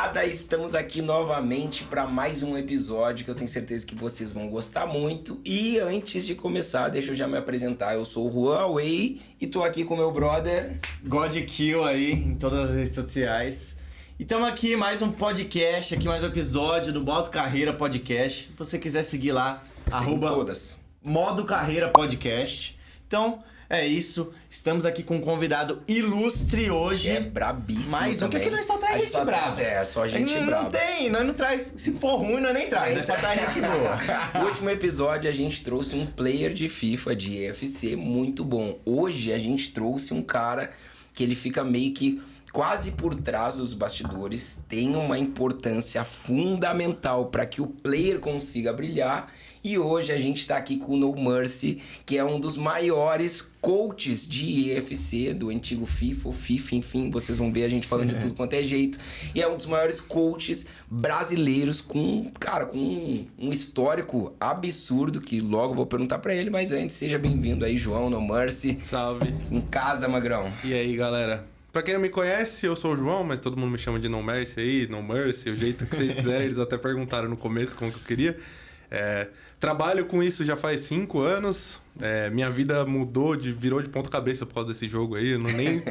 rapaziada, estamos aqui novamente para mais um episódio que eu tenho certeza que vocês vão gostar muito. E antes de começar, deixa eu já me apresentar. Eu sou o Juan Away e tô aqui com meu brother GodKill aí em todas as redes sociais. E estamos aqui mais um podcast, aqui mais um episódio do Modo Carreira Podcast. Se você quiser seguir lá, todas. Modo Carreira Podcast. Então, é isso. Estamos aqui com um convidado ilustre hoje. É brabíssimo. Mais um, que aqui nós só traz gente brava. Só gente brava. Não tem, nós não traz. Se for ruim, nós nem traz. Nós só traz gente boa. No último episódio a gente trouxe um player de FIFA, de EFC muito bom. Hoje a gente trouxe um cara que ele fica meio que quase por trás dos bastidores, tem uma importância fundamental para que o player consiga brilhar. E hoje a gente tá aqui com o No Mercy, que é um dos maiores coaches de EFC, do antigo FIFA, enfim, vocês vão ver a gente falando de tudo quanto é jeito. E é um dos maiores coaches brasileiros com um histórico absurdo, que logo vou perguntar pra ele, mas antes, seja bem-vindo aí, João, No Mercy. Salve. Em casa, magrão. E aí, galera? Pra quem não me conhece, eu sou o João, mas todo mundo me chama de No Mercy aí, No Mercy, o jeito que vocês quiserem. Eles até perguntaram no começo como que eu queria. Trabalho com isso já faz 5 anos. Minha vida virou de ponta cabeça por causa desse jogo aí. Eu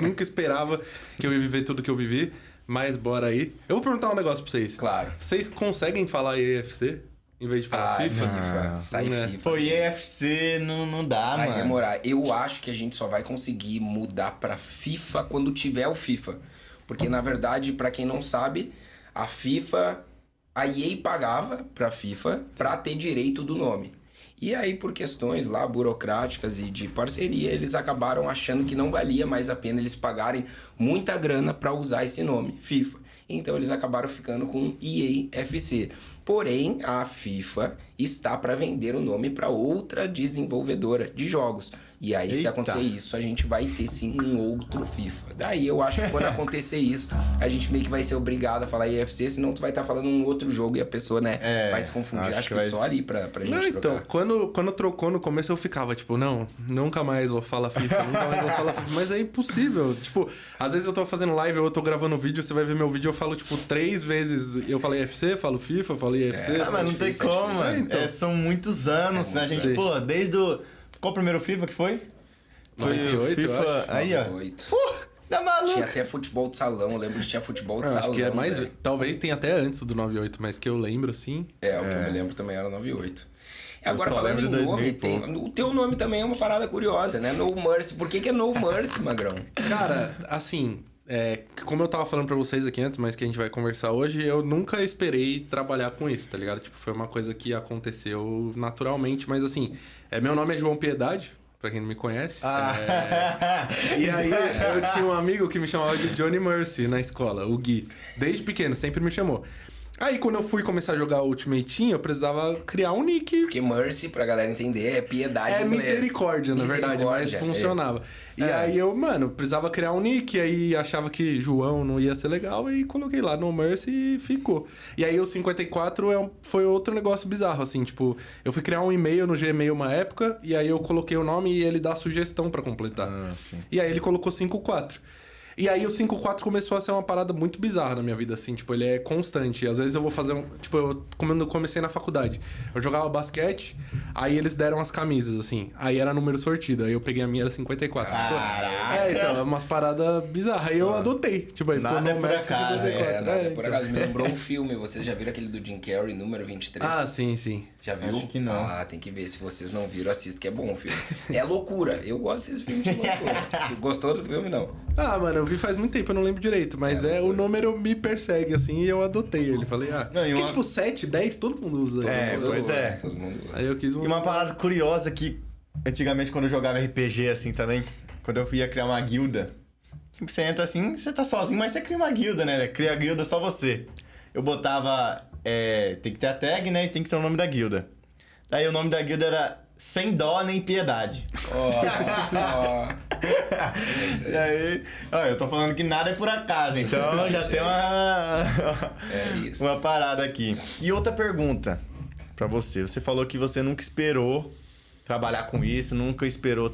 nunca esperava que eu ia viver tudo que eu vivi, mas bora aí. Eu vou perguntar um negócio pra vocês. Claro. Vocês conseguem falar EFC em vez de falar FIFA? Não. Sai FIFA. Foi EFC, não dá, mano. Vai demorar. Eu acho que a gente só vai conseguir mudar pra FIFA quando tiver o FIFA. Porque, na verdade, pra quem não sabe, a EA pagava pra FIFA pra ter direito do nome. E aí, por questões lá burocráticas e de parceria, eles acabaram achando que não valia mais a pena eles pagarem muita grana pra usar esse nome, FIFA. Então, eles acabaram ficando com EA FC. Porém, a FIFA está para vender o nome para outra desenvolvedora de jogos. E aí, se acontecer isso, a gente vai ter sim um outro FIFA. Daí eu acho que quando acontecer isso, a gente meio que vai ser obrigado a falar EFC, senão tu vai estar falando um outro jogo e a pessoa, né, vai se confundir. Acho que só ali pra gente não, trocar. Então, quando trocou no começo eu ficava, tipo, não, nunca mais vou falar FIFA, nunca mais vou falar FIFA. Mas é impossível. Tipo, às vezes eu tô fazendo live ou eu tô gravando vídeo, você vai ver meu vídeo, eu falo, tipo, 3 vezes. Eu falei EFC, falo FIFA, falo EFC. Mas não tem como, mano. Então. São muitos anos, né? A gente, pô, desde o... Qual o primeiro FIFA que foi? 98, FIFA... eu acho. Aí, ó. 98. Tá maluco? Tinha até futebol de salão, eu lembro que tinha futebol de salão. Acho que é mais... Né? Talvez tenha até antes do 98, mas que eu lembro, assim... O que eu me lembro também era 98. Agora, só falando lembro em de nome, 2000 o teu nome também é uma parada curiosa, né? No Mercy. Por que é No Mercy, magrão? Cara, assim... como eu tava falando pra vocês aqui antes, mas que a gente vai conversar hoje, eu nunca esperei trabalhar com isso, tá ligado? Tipo, foi uma coisa que aconteceu naturalmente, mas assim, meu nome é João Piedade, pra quem não me conhece. E aí eu tinha um amigo que me chamava de Johnny Mercy na escola, o Gui. Desde pequeno, sempre me chamou. Aí, quando eu fui começar a jogar Ultimate Team, eu precisava criar um nick. Porque Mercy, pra galera entender, é piedade em inglês. Misericórdia, na verdade, mas funcionava. E aí eu, precisava criar um nick, aí achava que João não ia ser legal, e coloquei lá No Mercy e ficou. E aí o 54 foi outro negócio bizarro, assim, tipo, eu fui criar um e-mail no Gmail uma época, e aí eu coloquei o nome e ele dá sugestão pra completar. E aí ele colocou 54. E aí o 5-4 começou a ser uma parada muito bizarra na minha vida, assim, tipo, ele é constante. Às vezes eu vou fazer quando eu comecei na faculdade, eu jogava basquete, aí eles deram as camisas, assim, aí era número sortido, aí eu peguei a minha, era 54. Caraca! Então, é umas paradas bizarras, aí eu adotei, tipo, aí nada ficou por acaso, 54. Nada é por acaso, me lembrou um filme, vocês já viram aquele do Jim Carrey, número 23? Ah, sim. Já viu? Acho que não. Tem que ver, se vocês não viram, assista, que é bom o filme. É loucura, eu gosto desses filmes de loucura. Gostou do filme, não? Ah, mano, eu vi faz muito tempo, eu não lembro direito, mas o número me persegue, assim, e eu adotei ele. Falei, porque tipo 7, 10, todo mundo usa. Todo mundo usa. Aí eu quis E uma parada curiosa que, antigamente, quando eu jogava RPG, assim, também, quando eu ia criar uma guilda, tipo, você entra assim, você tá sozinho, mas você cria uma guilda, né? Cria a guilda só você. Eu botava, tem que ter a tag, né? E tem que ter o nome da guilda. Daí o nome da guilda era Sem Dó Nem Piedade. E aí, eu tô falando que nada é por acaso, então já tem uma parada aqui. E outra pergunta pra você. Você falou que você nunca esperou trabalhar com isso, nunca esperou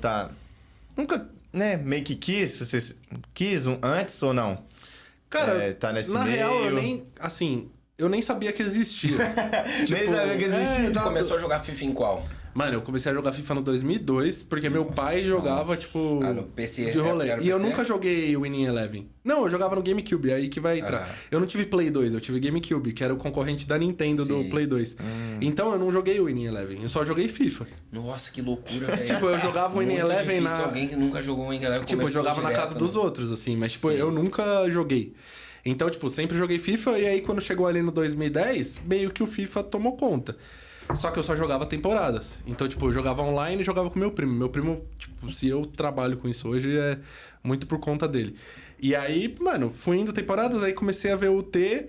nunca, né, meio que quis? Você quis antes ou não? Cara, tá nesse na meio? real, eu nem sabia que existia. Nem sabia que existia. Você começou a jogar FIFA em qual? Mano, eu comecei a jogar FIFA no 2002, porque meu pai jogava, tipo, no PC, de rolê. era E eu PC? nunca joguei Winning Eleven. Não, eu jogava no GameCube, aí que vai entrar. Eu não tive Play 2, eu tive GameCube, que era o concorrente da Nintendo do Play 2. Então eu não joguei Winning Eleven, eu só joguei FIFA. Nossa, que loucura, velho. Tipo, eu jogava Winning Eleven na... alguém que nunca jogou Winning Eleven Tipo, eu jogava na casa dos outros, assim, mas tipo, eu nunca joguei. Então, tipo, sempre joguei FIFA, e aí quando chegou ali no 2010, meio que o FIFA tomou conta. Só que eu só jogava temporadas. Então, tipo, eu jogava online e jogava com meu primo. Meu primo, tipo, se eu trabalho com isso hoje, é muito por conta dele. E aí, mano, fui indo temporadas, aí comecei a ver o T.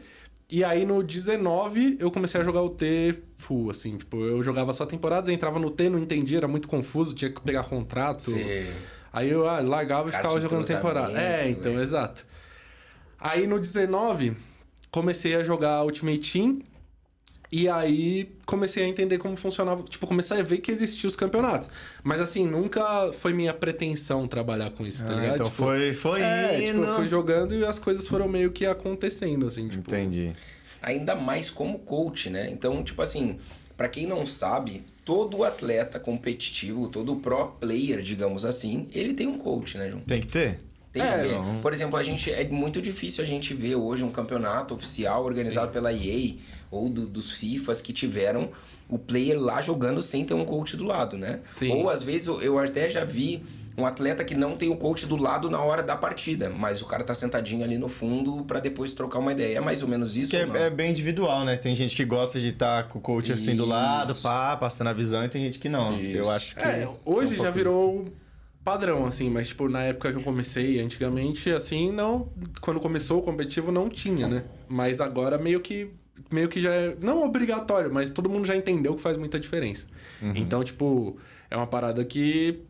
E aí, no 19, eu comecei a jogar o T full, assim. Tipo, eu jogava só temporadas, entrava no T, não entendia, era muito confuso, tinha que pegar contrato. Sim. Aí eu largava e ficava jogando temporada. Então, exato. Aí, no 19, comecei a jogar Ultimate Team. E aí, comecei a entender como funcionava. Tipo, comecei a ver que existiam os campeonatos. Mas, assim, nunca foi minha pretensão trabalhar com isso, tá ligado? Então tipo, foi indo. Tipo, eu fui jogando e as coisas foram meio que acontecendo, assim, tipo... Entendi. Ainda mais como coach, né? Então, tipo assim, pra quem não sabe, todo atleta competitivo, todo pro player, digamos assim, ele tem um coach, né, João? Tem que ter? Tem que ver. Por exemplo, é muito difícil a gente ver hoje um campeonato oficial organizado pela EA ou dos FIFAs que tiveram o player lá jogando sem ter um coach do lado, né? Sim. Ou às vezes eu até já vi um atleta que não tem o coach do lado na hora da partida, mas o cara tá sentadinho ali no fundo pra depois trocar uma ideia. É mais ou menos isso? Que ou não? é bem individual, né? Tem gente que gosta de estar com o coach assim do lado, passando a visão, e tem gente que não. Isso. Eu acho que... hoje já virou padrão, assim, mas, tipo, na época que eu comecei, antigamente, assim, não... Quando começou o competitivo, não tinha, né? Mas agora meio que já é... Não obrigatório, mas todo mundo já entendeu que faz muita diferença. Então, tipo, é uma parada que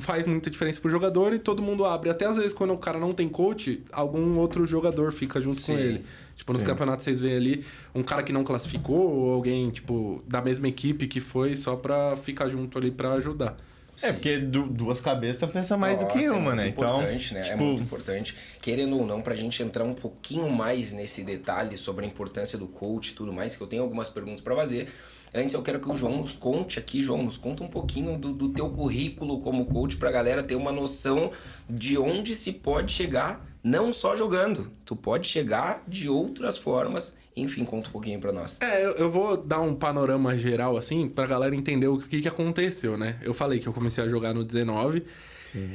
faz muita diferença pro jogador e todo mundo abre. Até às vezes, quando o cara não tem coach, algum outro jogador fica junto com ele. Tipo, nos campeonatos vocês veem ali um cara que não classificou ou alguém, tipo, da mesma equipe que foi só pra ficar junto ali pra ajudar. Porque duas cabeças pensam mais do que uma, né? Então, né? Tipo... É muito importante. Querendo ou não, pra gente entrar um pouquinho mais nesse detalhe sobre a importância do coach e tudo mais, que eu tenho algumas perguntas pra fazer. Antes eu quero que o João nos conte aqui, João, nos conta um pouquinho do teu currículo como coach pra galera ter uma noção de onde se pode chegar, não só jogando. Tu pode chegar de outras formas. Enfim, conta um pouquinho pra nós. Eu vou dar um panorama geral, assim, pra galera entender o que aconteceu, né? Eu falei que eu comecei a jogar no 19,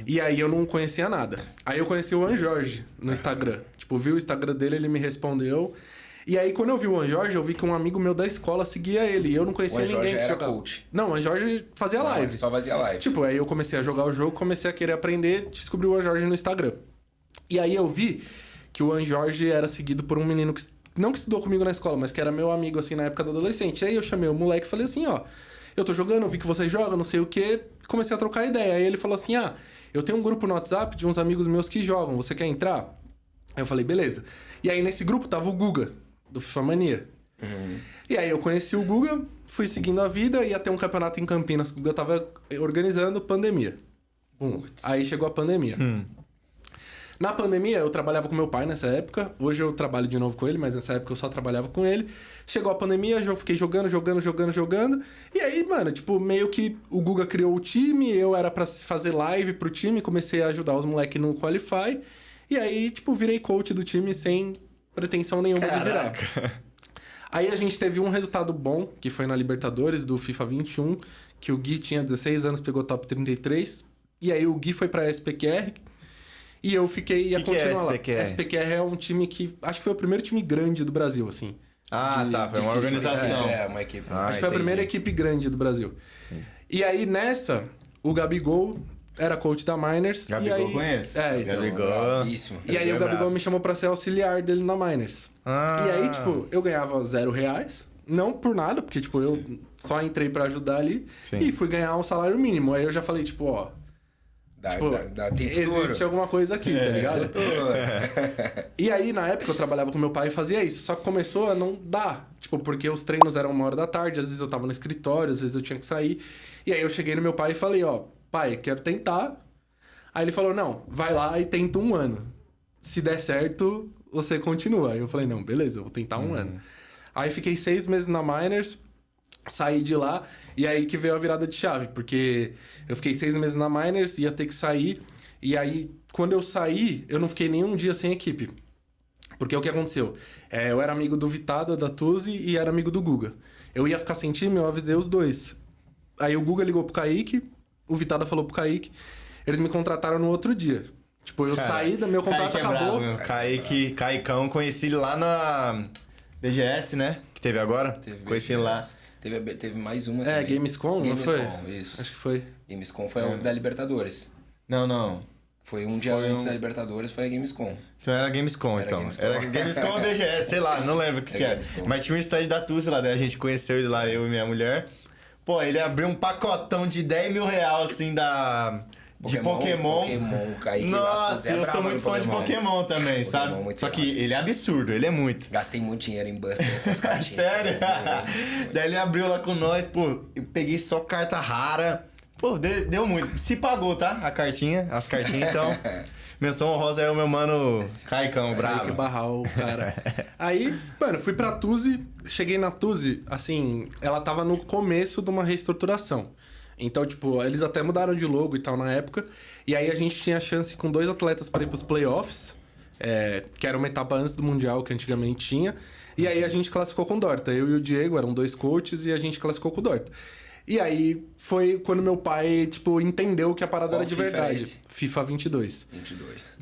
e aí eu não conhecia nada. Aí eu conheci o Anjorge no Instagram. Tipo, vi o Instagram dele, ele me respondeu. E aí, quando eu vi o Anjorge, eu vi que um amigo meu da escola seguia ele. E eu não conhecia ninguém que jogava. Coach. Não, o Anjorge fazia live. Só fazia live. Tipo, aí eu comecei a jogar o jogo, comecei a querer aprender, descobri o Anjorge no Instagram. E aí eu vi que o Anjorge era seguido por um menino que... Não que estudou comigo na escola, mas que era meu amigo, assim, na época da adolescente. Aí eu chamei o moleque e falei assim, ó... Eu tô jogando, vi que vocês jogam, não sei o quê. Comecei a trocar ideia. Aí ele falou assim, eu tenho um grupo no WhatsApp de uns amigos meus que jogam. Você quer entrar? Aí eu falei, beleza. E aí nesse grupo tava o Guga, do FIFA Mania. E aí eu conheci o Guga, fui seguindo a vida. Ia ter um campeonato em Campinas que o Guga tava organizando, pandemia. Aí chegou a pandemia. Na pandemia, eu trabalhava com meu pai nessa época. Hoje eu trabalho de novo com ele, mas nessa época eu só trabalhava com ele. Chegou a pandemia, eu fiquei jogando. E aí, mano, tipo, meio que o Guga criou o time, eu era pra fazer live pro time, comecei a ajudar os moleques no Qualify. E aí, tipo, virei coach do time sem pretensão nenhuma de virar. Aí a gente teve um resultado bom, que foi na Libertadores do FIFA 21, que o Gui tinha 16 anos, pegou top 33. E aí o Gui foi pra SPQR. E eu fiquei... ia continuar lá. SPQR é um time que... Acho que foi o primeiro time grande do Brasil, assim. Foi uma organização. Uma equipe. Acho que foi a primeira equipe grande do Brasil. E aí, nessa, o Gabigol era coach da Miners. Gabigol e aí... conheço. Então. Gabigol. E aí o Gabigol me chamou pra ser auxiliar dele na Miners. E aí, tipo, eu ganhava R$0. Não por nada, porque, tipo, eu só entrei pra ajudar ali. E fui ganhar um salário mínimo. Aí eu já falei, tipo, ó... existe alguma coisa aqui, tá ligado? E aí, na época, eu trabalhava com meu pai e fazia isso. Só que começou a não dar. Tipo, porque os treinos eram 1h da tarde, às vezes eu tava no escritório, às vezes eu tinha que sair. E aí eu cheguei no meu pai e falei, ó, pai, quero tentar. Aí ele falou, não, vai lá e tenta 1 ano. Se der certo, você continua. Aí eu falei, não, beleza, eu vou tentar um ano. Aí fiquei 6 meses na Miners, saí de lá, e aí que veio a virada de chave, porque eu fiquei 6 meses na Miners, ia ter que sair, e aí, quando eu saí, eu não fiquei nenhum dia sem equipe. Porque o que aconteceu? Eu era amigo do Vitada, da Tuzi, e era amigo do Guga. Eu ia ficar sem time, eu avisei os dois. Aí o Guga ligou pro Kaique, o Vitada falou pro Kaique, eles me contrataram no outro dia. Tipo, eu saí, meu contrato acabou. Caicão, conheci ele lá na BGS, né? Que teve agora. Conheci ele lá. Teve mais uma também. Gamescom, não foi? Isso. Acho que foi. Gamescom foi o da Libertadores. Não. Foi um dia antes da Libertadores, foi a Gamescom. Então era Gamescom, Era Gamescom ou BGS, sei lá, não lembro o que era. Mas tinha um stand da Tuzi lá, daí a gente conheceu ele lá, eu e minha mulher. Pô, ele abriu um pacotão de 10 mil reais, assim, de Pokémon. Kaique. Nossa, eu sou muito fã de Pokémon também, sabe? Só que ele é absurdo, ele é muito. Gastei muito dinheiro em Buster com as cartinhas. Sério? Daí ele abriu lá com nós, pô, eu peguei só carta rara. Pô, deu muito. Se pagou, tá? As cartinhas, então... Menção honrosa é o meu mano Caicão, bravo. Que barrar o cara. Aí, mano, fui pra Tuzi, cheguei na Tuzi, assim, ela tava no começo de uma reestruturação. Então, tipo, eles até mudaram de logo e tal na época. E aí a gente tinha chance com 2 atletas para ir pros playoffs, que era uma etapa antes do Mundial que antigamente tinha. E aí a gente classificou com o Dorta. Eu e o Diego eram 2 coaches e a gente classificou com o Dorta. E aí foi quando meu pai, tipo, entendeu que a parada era de verdade. FIFA 22.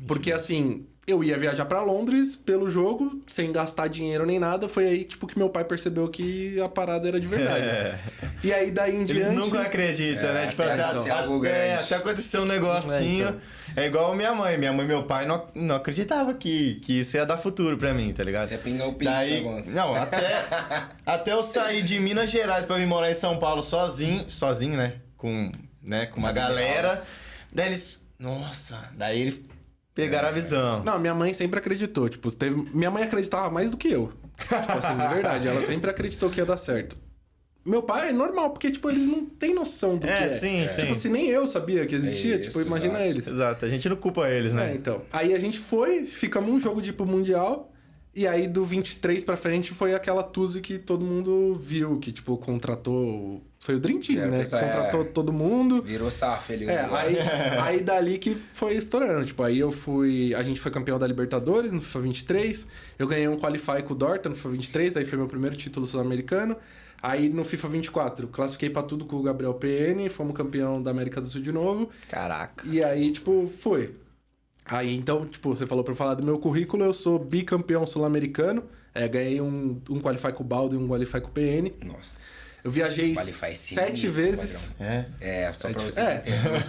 Porque, assim, eu ia viajar pra Londres pelo jogo, sem gastar dinheiro nem nada. Foi aí, tipo, que meu pai percebeu que a parada era de verdade. E aí, daí em diante... Eles nunca acreditam, né? Tipo, até aconteceu um negocinho. É igual minha mãe. Minha mãe e meu pai não acreditavam que isso ia dar futuro pra mim, tá ligado? Até pingar o pix agora. Não, até eu sair de Minas Gerais pra vir morar em São Paulo sozinho, né? Com uma galera. Daí eles... Nossa, daí eles pegaram a visão. Não, minha mãe sempre acreditou. Tipo, minha mãe acreditava mais do que eu. Tipo assim, de verdade. Ela sempre acreditou que ia dar certo. Meu pai é normal, porque, tipo, eles não têm noção do que é. Sim. Tipo, se nem eu sabia que existia, isso, tipo, imagina eles. Exato, a gente não culpa eles, né? Então. Aí a gente ficamos um jogo de ir pro Mundial, e aí do 23 pra frente foi aquela Tuzi que todo mundo viu, que, tipo, contratou... Foi o Dream Team, né? Contratou todo mundo. Virou SAF ali. Aí dali que foi estourando. Tipo, aí a gente foi campeão da Libertadores no FIFA 23. Eu ganhei um Qualify com o Dorta no FIFA 23. Aí foi meu primeiro título sul-americano. Aí no FIFA 24, classifiquei pra tudo com o Gabriel PN. Fomos campeão da América do Sul de novo. Caraca. E aí, tipo, foi. Aí, então, tipo, você falou pra eu falar do meu currículo. Eu sou bicampeão sul-americano. Ganhei um Qualify com o Baldo e um Qualify com o PN. Nossa. Eu viajei 7 vezes. Só pra vocês entenderem.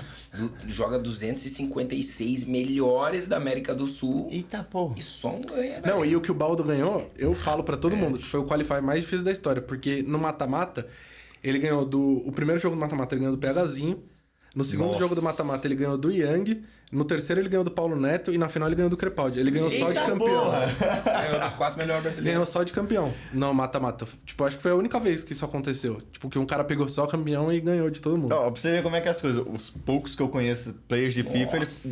Joga 256 melhores da América do Sul. Eita, porra. E só um ganha, Não, e o que o Baldo ganhou, eu falo pra todo mundo que foi o qualify mais difícil da história. Porque no mata-mata, ele ganhou o primeiro jogo do mata-mata, ele ganhou do PHzinho. No segundo jogo do mata-mata, ele ganhou do Yang. No terceiro, ele ganhou do Paulo Neto. E na final, ele ganhou do Crepaldi. Ele ganhou só de campeão. Ganhou dos 4 melhores brasileiros. Ganhou só de campeão. Não, mata-mata. Tipo, acho que foi a única vez que isso aconteceu. Tipo, que um cara pegou só campeão e ganhou de todo mundo. Ó, pra você ver como é que é as coisas. Os poucos que eu conheço, players de FIFA, eles...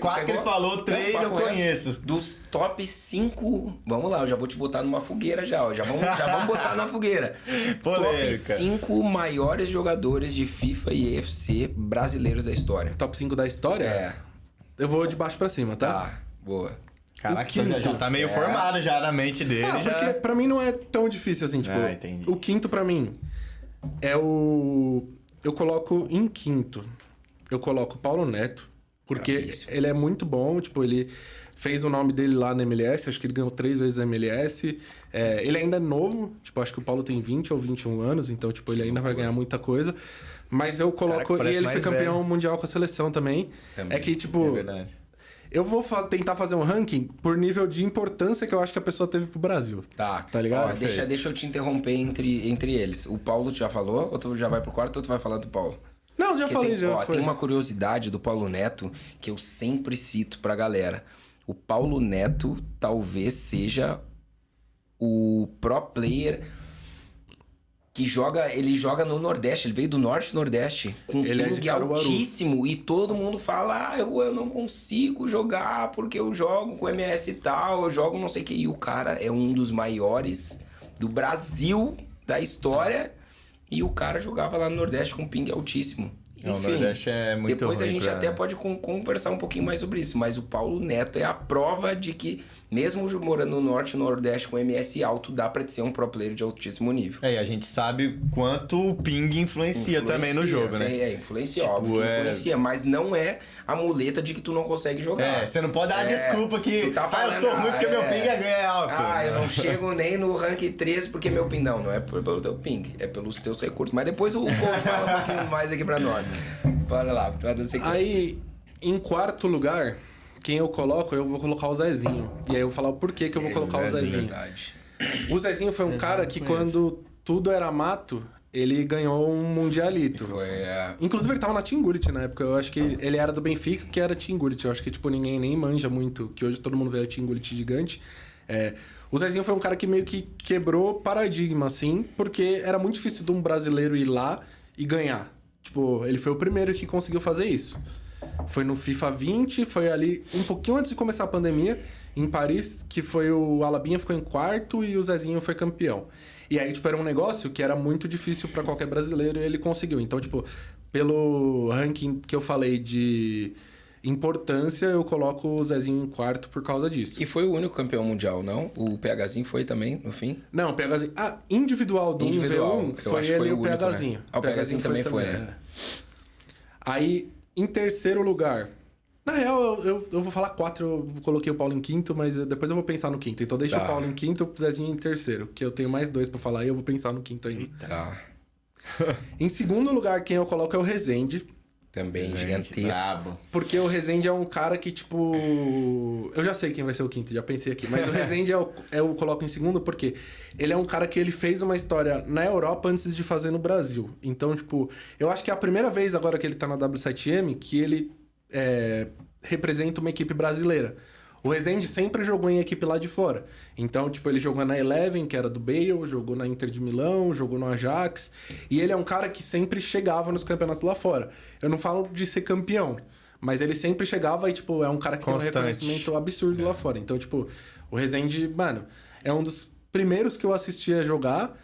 4 que ele falou, 3 eu conheço. Dos top 5... Vamos lá, eu já vou te botar numa fogueira já. Ó. Já vamos botar na fogueira. Polêmica. Top 5 maiores jogadores de FIFA e EFC brasileiros da história. Top 5 da história? Eu vou de baixo pra cima, tá? Tá, boa. Caraca, já tá meio formado já na mente dele. Porque pra mim não é tão difícil assim, tipo... entendi. O quinto pra mim é o... Eu coloco em quinto. Eu coloco Paulo Neto. Porque ele é muito bom, tipo, ele fez o nome dele lá na MLS, acho que ele ganhou 3 vezes a MLS. Ele ainda é novo, tipo, acho que o Paulo tem 20 ou 21 anos, então, tipo, ele ainda vai ganhar muita coisa. Mas eu coloco... E ele foi campeão mundial com a seleção também. É que, tipo... É verdade. Eu vou tentar fazer um ranking por nível de importância que eu acho que a pessoa teve pro Brasil. Tá ligado? Ó, deixa eu te interromper entre eles. O Paulo já falou? Ou tu já vai pro quarto ou tu vai falar do Paulo? Não, já falei, Tem uma curiosidade do Paulo Neto que eu sempre cito pra galera. O Paulo Neto talvez seja o pro player que ele joga no Nordeste, ele veio do Norte e Nordeste, com ping altíssimo, e todo mundo fala, eu não consigo jogar porque eu jogo com MS e tal, eu jogo não sei o que, e o cara é um dos maiores do Brasil, da história, e o cara jogava lá no Nordeste com ping altíssimo. Enfim, o Nordeste é muito depois ruim a gente até pode conversar um pouquinho mais sobre isso, mas o Paulo Neto é a prova de que, mesmo morando no Norte e no Nordeste com MS alto, dá pra ser um pro player de altíssimo nível. E a gente sabe quanto o ping influencia também no jogo, né? Influencia, óbvio que influencia, mas não é a muleta de que tu não consegue jogar. Você não pode dar a desculpa que tu tá falando, eu sou ruim porque meu ping é alto. Eu não chego nem no rank 3 porque meu ping... Não é pelo teu ping, é pelos teus recursos. Mas depois o coach fala um pouquinho mais aqui pra nós. Bora lá, pra dar sequência. Aí, em quarto lugar, quem eu coloco, eu vou colocar o Zezinho. E aí eu vou falar o porquê que eu vou colocar o Zezinho. Verdade. O Zezinho foi um cara que quando tudo era mato, ele ganhou um mundialito. Inclusive ele tava na Team Gullit na época. Eu acho que ele era do Benfica, que era Team Gullit. Eu acho que tipo ninguém nem manja muito, que hoje todo mundo vê a Team Gullit gigante. O Zezinho foi um cara que meio que quebrou paradigma, assim, porque era muito difícil de um brasileiro ir lá e ganhar. Tipo, ele foi o primeiro que conseguiu fazer isso. Foi no FIFA 20, foi ali um pouquinho antes de começar a pandemia, em Paris, que foi o Alabinha ficou em quarto e o Zezinho foi campeão. E aí, tipo, era um negócio que era muito difícil pra qualquer brasileiro e ele conseguiu. Então, tipo, pelo ranking que eu falei de importância, eu coloco o Zezinho em quarto por causa disso. E foi o único campeão mundial, não? O PHzinho foi também, no fim? Não, o PHzinho... individual do 1v1 foi ele o PHzinho. Né? O PHzinho também foi, né? Aí, em terceiro lugar... Na real, eu vou falar 4, eu coloquei o Paulo em quinto, mas depois eu vou pensar no quinto. Então deixa o Paulo em quinto e o Zezinho em terceiro, que eu tenho mais 2 pra falar e eu vou pensar no quinto ainda. Tá. Em segundo lugar, quem eu coloco é o Rezende. Também gigantesco. Brabo. Porque o Rezende é um cara que, tipo... Eu já sei quem vai ser o quinto, já pensei aqui. Mas o Rezende eu coloco em segundo porque ele é um cara que ele fez uma história na Europa antes de fazer no Brasil. Então, tipo... Eu acho que é a primeira vez agora que ele tá na W7M que ele representa uma equipe brasileira. O Rezende sempre jogou em equipe lá de fora. Então, tipo, ele jogou na Eleven, que era do Bale, jogou na Inter de Milão, jogou no Ajax. E ele é um cara que sempre chegava nos campeonatos lá fora. Eu não falo de ser campeão, mas ele sempre chegava e, tipo, é um cara que tem um reconhecimento absurdo lá fora. Então, tipo, o Rezende, mano, é um dos primeiros que eu assistia jogar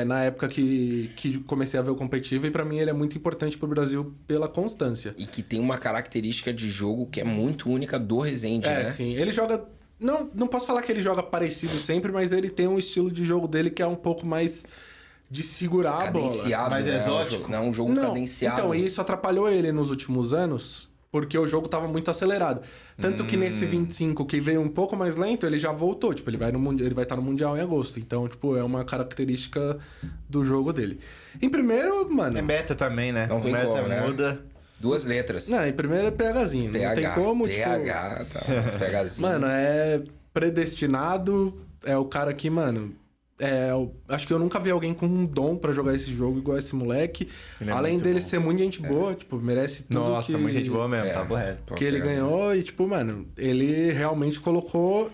na época que comecei a ver o competitivo, e pra mim ele é muito importante pro Brasil pela constância. E que tem uma característica de jogo que é muito única do Rezende, né? Sim. Ele joga... Não posso falar que ele joga parecido sempre, mas ele tem um estilo de jogo dele que é um pouco mais de segurar a bola. Mais exótico. Não, um jogo cadenciado. Então, isso atrapalhou ele nos últimos anos, porque o jogo tava muito acelerado. Tanto que nesse 25, que veio um pouco mais lento, ele já voltou. Tipo, ele vai estar no Mundial em agosto. Então, tipo, é uma característica do jogo dele. Em primeiro, mano... É meta também, né? Não tem meta como, né? Muda. 2 letras. Não, em primeiro é PHzinho. Não tem como, PH, tipo... tá. PHzinho. Mano, é predestinado. É o cara que, mano... acho que eu nunca vi alguém com um dom pra jogar esse jogo igual esse moleque. Além dele ser muito gente boa, tipo, merece tudo. Nossa, muito gente boa mesmo, tá correto. Que ele ganhou e, tipo, mano, ele realmente colocou...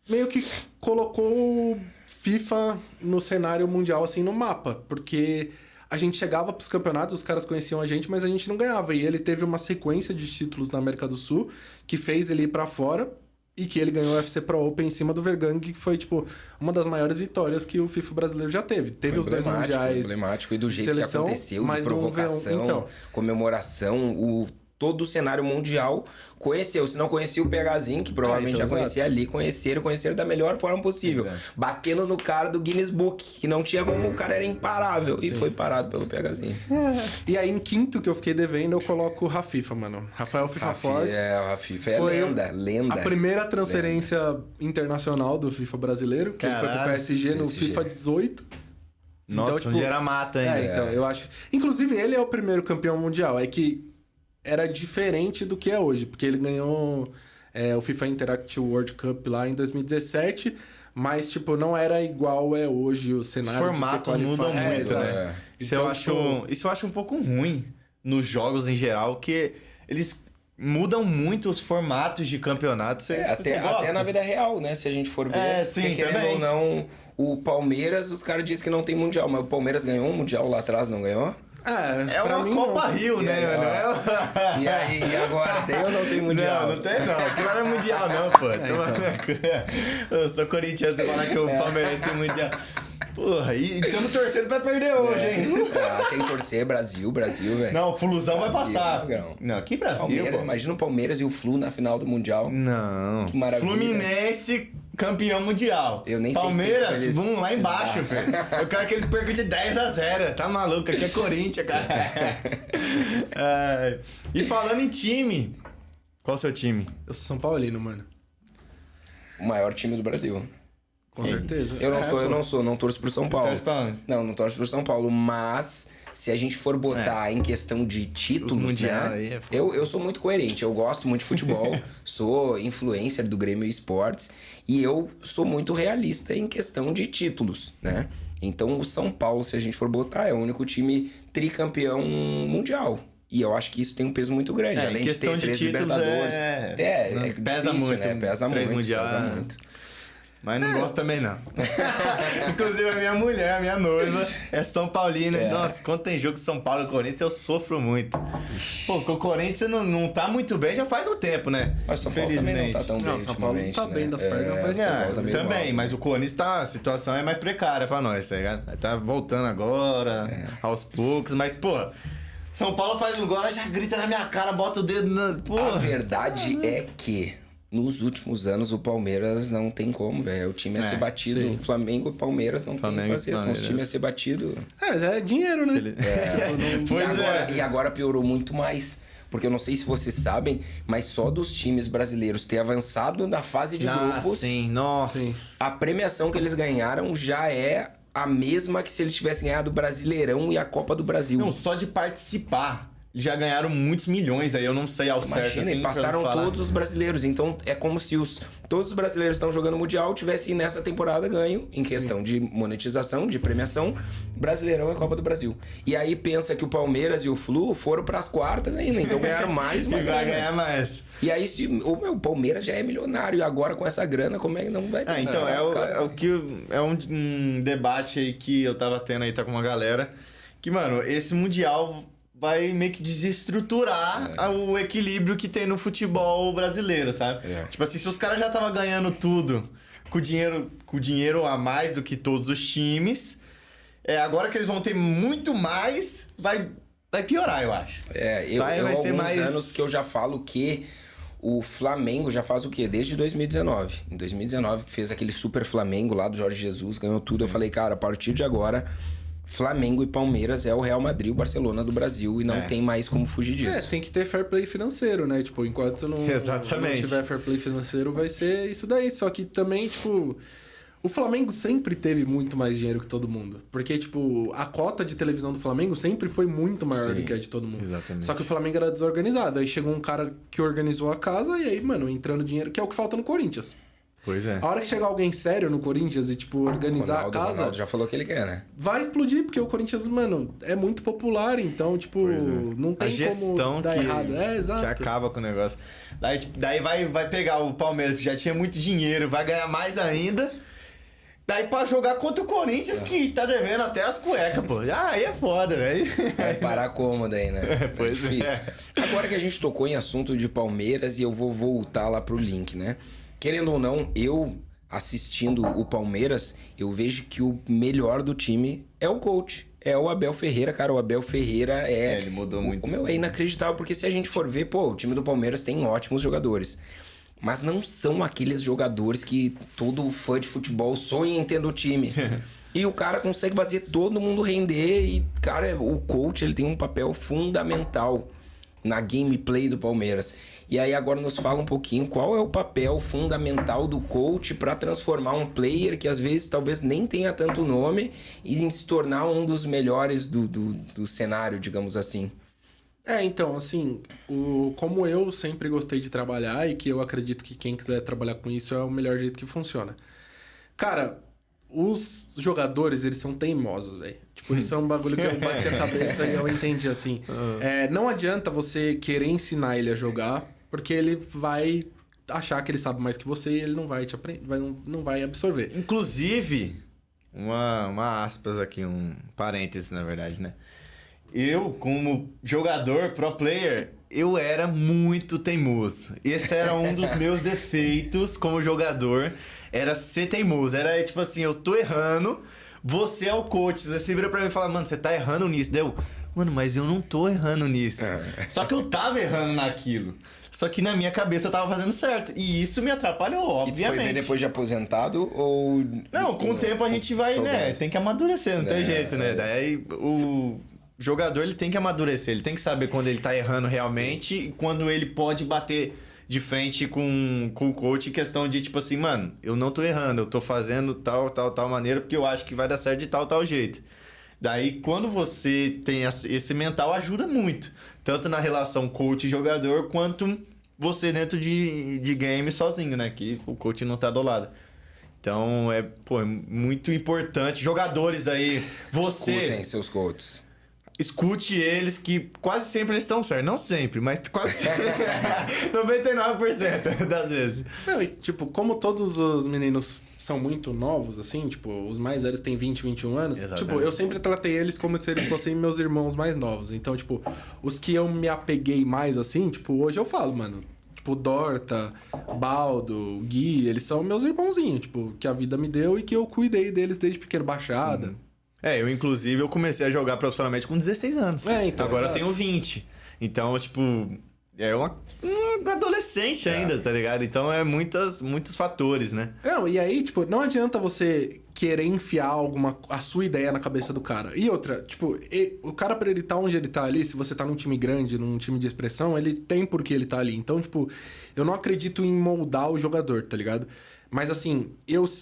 Meio que colocou FIFA no cenário mundial, assim, no mapa. Porque a gente chegava pros campeonatos, os caras conheciam a gente, mas a gente não ganhava. E ele teve uma sequência de títulos na América do Sul que fez ele ir pra fora. E que ele ganhou o UFC Pro Open em cima do Vergang, que foi, tipo, uma das maiores vitórias que o FIFA brasileiro já teve. Teve os 2 mundiais. Emblemático, e do jeito seleção, que aconteceu, mas de provocação, então, comemoração, todo o cenário mundial conheceu. Se não conhecia o PHzinho, que provavelmente já conhecia ali, conheceram da melhor forma possível. Batendo no cara do Guinness Book, que não tinha como, o cara era imparável. Sim. E foi parado pelo PHzinho. E aí, em quinto, que eu fiquei devendo, eu coloco o Rafifa, mano. Rafael FIFA Fortes. O Rafifa é lenda. A primeira transferência internacional do FIFA brasileiro, que ele foi pro PSG no FIFA 18. Nossa, então, tipo, onde era mata ainda. Então, eu acho... Inclusive, ele é o primeiro campeão mundial. É que era diferente do que é hoje, porque ele ganhou o FIFA Interactive World Cup lá em 2017, mas, tipo, não era igual é hoje o cenário. Os formatos mudam muito, né? Isso, então, isso eu acho um pouco ruim nos jogos em geral, que eles mudam muito os formatos de campeonato. Até na vida real, né? Se a gente for ver, sim, querendo ou não... O Palmeiras, os caras dizem que não tem Mundial, mas o Palmeiras ganhou um Mundial lá atrás, não ganhou? É uma Copa Rio, né? E aí, e agora, tem ou não tem Mundial? Não tem não. Aquilo não é Mundial não, pô. Eu sou corintiano, você fala que o Palmeiras tem Mundial. Porra, e estamos torcendo pra perder hoje, hein? Tem que torcer, Brasil, velho. Não, o Flusão vai passar. Não, que Brasil, Palmeiras, imagina o Palmeiras e o Flu na final do Mundial. Não. Que maravilha. Fluminense, campeão mundial. Eu nem Palmeiras, sei se lá embaixo, velho. Eu quero que ele perca de 10-0. Tá maluco? Aqui é Corinthians, cara. E falando em time, qual o seu time? Eu sou São Paulino, mano. O maior time do Brasil. Com certeza. Eu não torço pro São Paulo. Torce pra onde? Não torço pro São Paulo, mas se a gente for botar em questão de títulos, né? Eu sou muito coerente, eu gosto muito de futebol, sou influencer do Grêmio Esportes e eu sou muito realista em questão de títulos, né? Então o São Paulo, se a gente for botar, é o único time tricampeão mundial. E eu acho que isso tem um peso muito grande, além de ter 3 Libertadores. Pesa difícil, muito, né? Pesa muito. Mundial, mas não gosto também, não. Inclusive, a minha mulher, a minha noiva, é São Paulina. Nossa, quando tem jogo de São Paulo e Corinthians, eu sofro muito. Pô, com o Corinthians não tá muito bem já faz um tempo, né? Mas São Paulo também não tá tão bem. Não, São Paulo não tá bem das pernas. Também, mas o Corinthians a situação é mais precária pra nós, tá ligado? Tá voltando agora, aos poucos, mas, pô... São Paulo faz um gol, ela já grita na minha cara, bota o dedo na... A verdade é que... Nos últimos anos, o Palmeiras não tem como, velho. O time a ser batido. Sim. Flamengo e Palmeiras não tem o que fazer. São os times a ser batido. É dinheiro, né? E agora piorou muito mais. Porque eu não sei se vocês sabem, mas só dos times brasileiros ter avançado na fase de grupos... Nossa. A premiação que eles ganharam já é a mesma que se eles tivessem ganhado o Brasileirão e a Copa do Brasil. Não, só de participar... Já ganharam muitos milhões aí, eu não sei ao certo. Assim, e passaram todos os brasileiros. Então é como se todos os brasileiros que estão jogando Mundial tivessem nessa temporada ganho, em questão de monetização, de premiação, Brasileirão e Copa do Brasil. E aí pensa que o Palmeiras e o Flu foram para as quartas ainda, então ganharam mais. E vai ganhar mais. E aí o Palmeiras já é milionário, e agora com essa grana, como é que não vai ter? Então é um debate aí que eu tava tendo aí, tá com uma galera, que, mano, esse Mundial... vai meio que desestruturar o equilíbrio que tem no futebol brasileiro, sabe? Tipo assim, se os caras já estavam ganhando tudo com dinheiro a mais do que todos os times, agora que eles vão ter muito mais, vai piorar, eu acho. Vai ser mais anos que eu já falo que o Flamengo já faz o quê? Desde 2019. Em 2019 fez aquele super Flamengo lá do Jorge Jesus, ganhou tudo. Eu falei, cara, a partir de agora... Flamengo e Palmeiras é o Real Madrid, o Barcelona do Brasil, e não tem mais como fugir disso. Tem que ter fair play financeiro, né? Tipo, enquanto não tiver fair play financeiro, vai ser isso daí. Só que também, tipo... O Flamengo sempre teve muito mais dinheiro que todo mundo. Porque, tipo, a cota de televisão do Flamengo sempre foi muito maior do que a de todo mundo. Exatamente. Só que o Flamengo era desorganizado. Aí chegou um cara que organizou a casa e aí, mano, entrando dinheiro, que é o que falta no Corinthians. Pois é. A hora que chegar alguém sério no Corinthians e, tipo, organizar a casa... O Ronaldo já falou que ele quer, né? Vai explodir, porque o Corinthians, mano, é muito popular, então, tipo, não tem como dar errado. Exato. Que acaba com o negócio. Daí vai pegar o Palmeiras, que já tinha muito dinheiro, vai ganhar mais ainda. Daí pra jogar contra o Corinthians, que tá devendo até as cuecas, pô. Aí é foda, velho. Vai parar cômodo aí, né? Pois difícil. Agora que a gente tocou em assunto de Palmeiras, e eu vou voltar lá pro link, né? Querendo ou não, eu assistindo o Palmeiras, eu vejo que o melhor do time é o coach. É o Abel Ferreira, cara. O Abel Ferreira ele mudou muito. É inacreditável, porque se a gente for ver, o time do Palmeiras tem ótimos jogadores. Mas não são aqueles jogadores que todo fã de futebol sonha em ter no time. E o cara consegue fazer todo mundo render. E, cara, o coach ele tem um papel fundamental na gameplay do Palmeiras. E aí agora nos fala um pouquinho qual é o papel fundamental do coach para transformar um player que às vezes talvez nem tenha tanto nome e se tornar um dos melhores do cenário, digamos assim. Então, assim, como eu sempre gostei de trabalhar e que eu acredito que quem quiser trabalhar com isso é o melhor jeito que funciona. Cara, os jogadores, eles são teimosos, velho. Tipo, isso é um bagulho que eu bati a cabeça e eu entendi, assim. Não adianta você querer ensinar ele a jogar, porque ele vai achar que ele sabe mais que você e ele não vai te aprender, não vai absorver. Inclusive, uma aspas aqui, um parênteses, na verdade, né? Eu, como jogador, pro player, eu era muito teimoso. Esse era um dos meus defeitos como jogador, era ser teimoso. Era tipo assim, eu tô errando, você é o coach. Você vira pra mim e fala, mano, você tá errando nisso. Daí eu, mano, mas eu não tô errando nisso. Só que eu tava errando naquilo. Só que na minha cabeça eu tava fazendo certo. E isso me atrapalhou, obviamente. E tu foi ver depois de aposentado ou... Não, com o tempo a gente vai, né? Tem que amadurecer, não tem jeito, né? Daí o jogador, ele tem que amadurecer. Ele tem que saber quando ele tá errando realmente e quando ele pode bater de frente com o coach em questão de, tipo assim, mano, eu não tô errando, eu tô fazendo tal maneira porque eu acho que vai dar certo de tal jeito. Daí, quando você tem esse mental, ajuda muito. Tanto na relação coach-jogador, quanto você dentro de game sozinho, né? Que o coach não tá do lado. Então, é muito importante. Jogadores aí, você... Escutem seus coaches. Escute eles, que quase sempre eles estão certos. Não sempre, mas quase sempre. 99% das vezes. Não, e, tipo, como todos os meninos são muito novos, assim, tipo, os mais velhos têm 20, 21 anos. Exatamente. Tipo, eu sempre tratei eles como se eles fossem meus irmãos mais novos. Então, tipo, os que eu me apeguei mais, assim, tipo, hoje eu falo, mano, tipo, Dorta, Baldo, Gui, eles são meus irmãozinhos, tipo, que a vida me deu e que eu cuidei deles desde pequeno, Baixada. Eu inclusive, eu comecei a jogar profissionalmente com 16 anos. Então, agora eu tenho 20. Então, tipo, é um adolescente ainda, tá ligado? Então, é muitos fatores, né? Não, e aí, tipo, não adianta você querer enfiar a sua ideia na cabeça do cara. E outra, tipo, o cara pra ele tá onde ele tá ali, se você tá num time grande, num time de expressão, ele tem por que ele tá ali. Então, tipo, eu não acredito em moldar o jogador, tá ligado? Mas assim,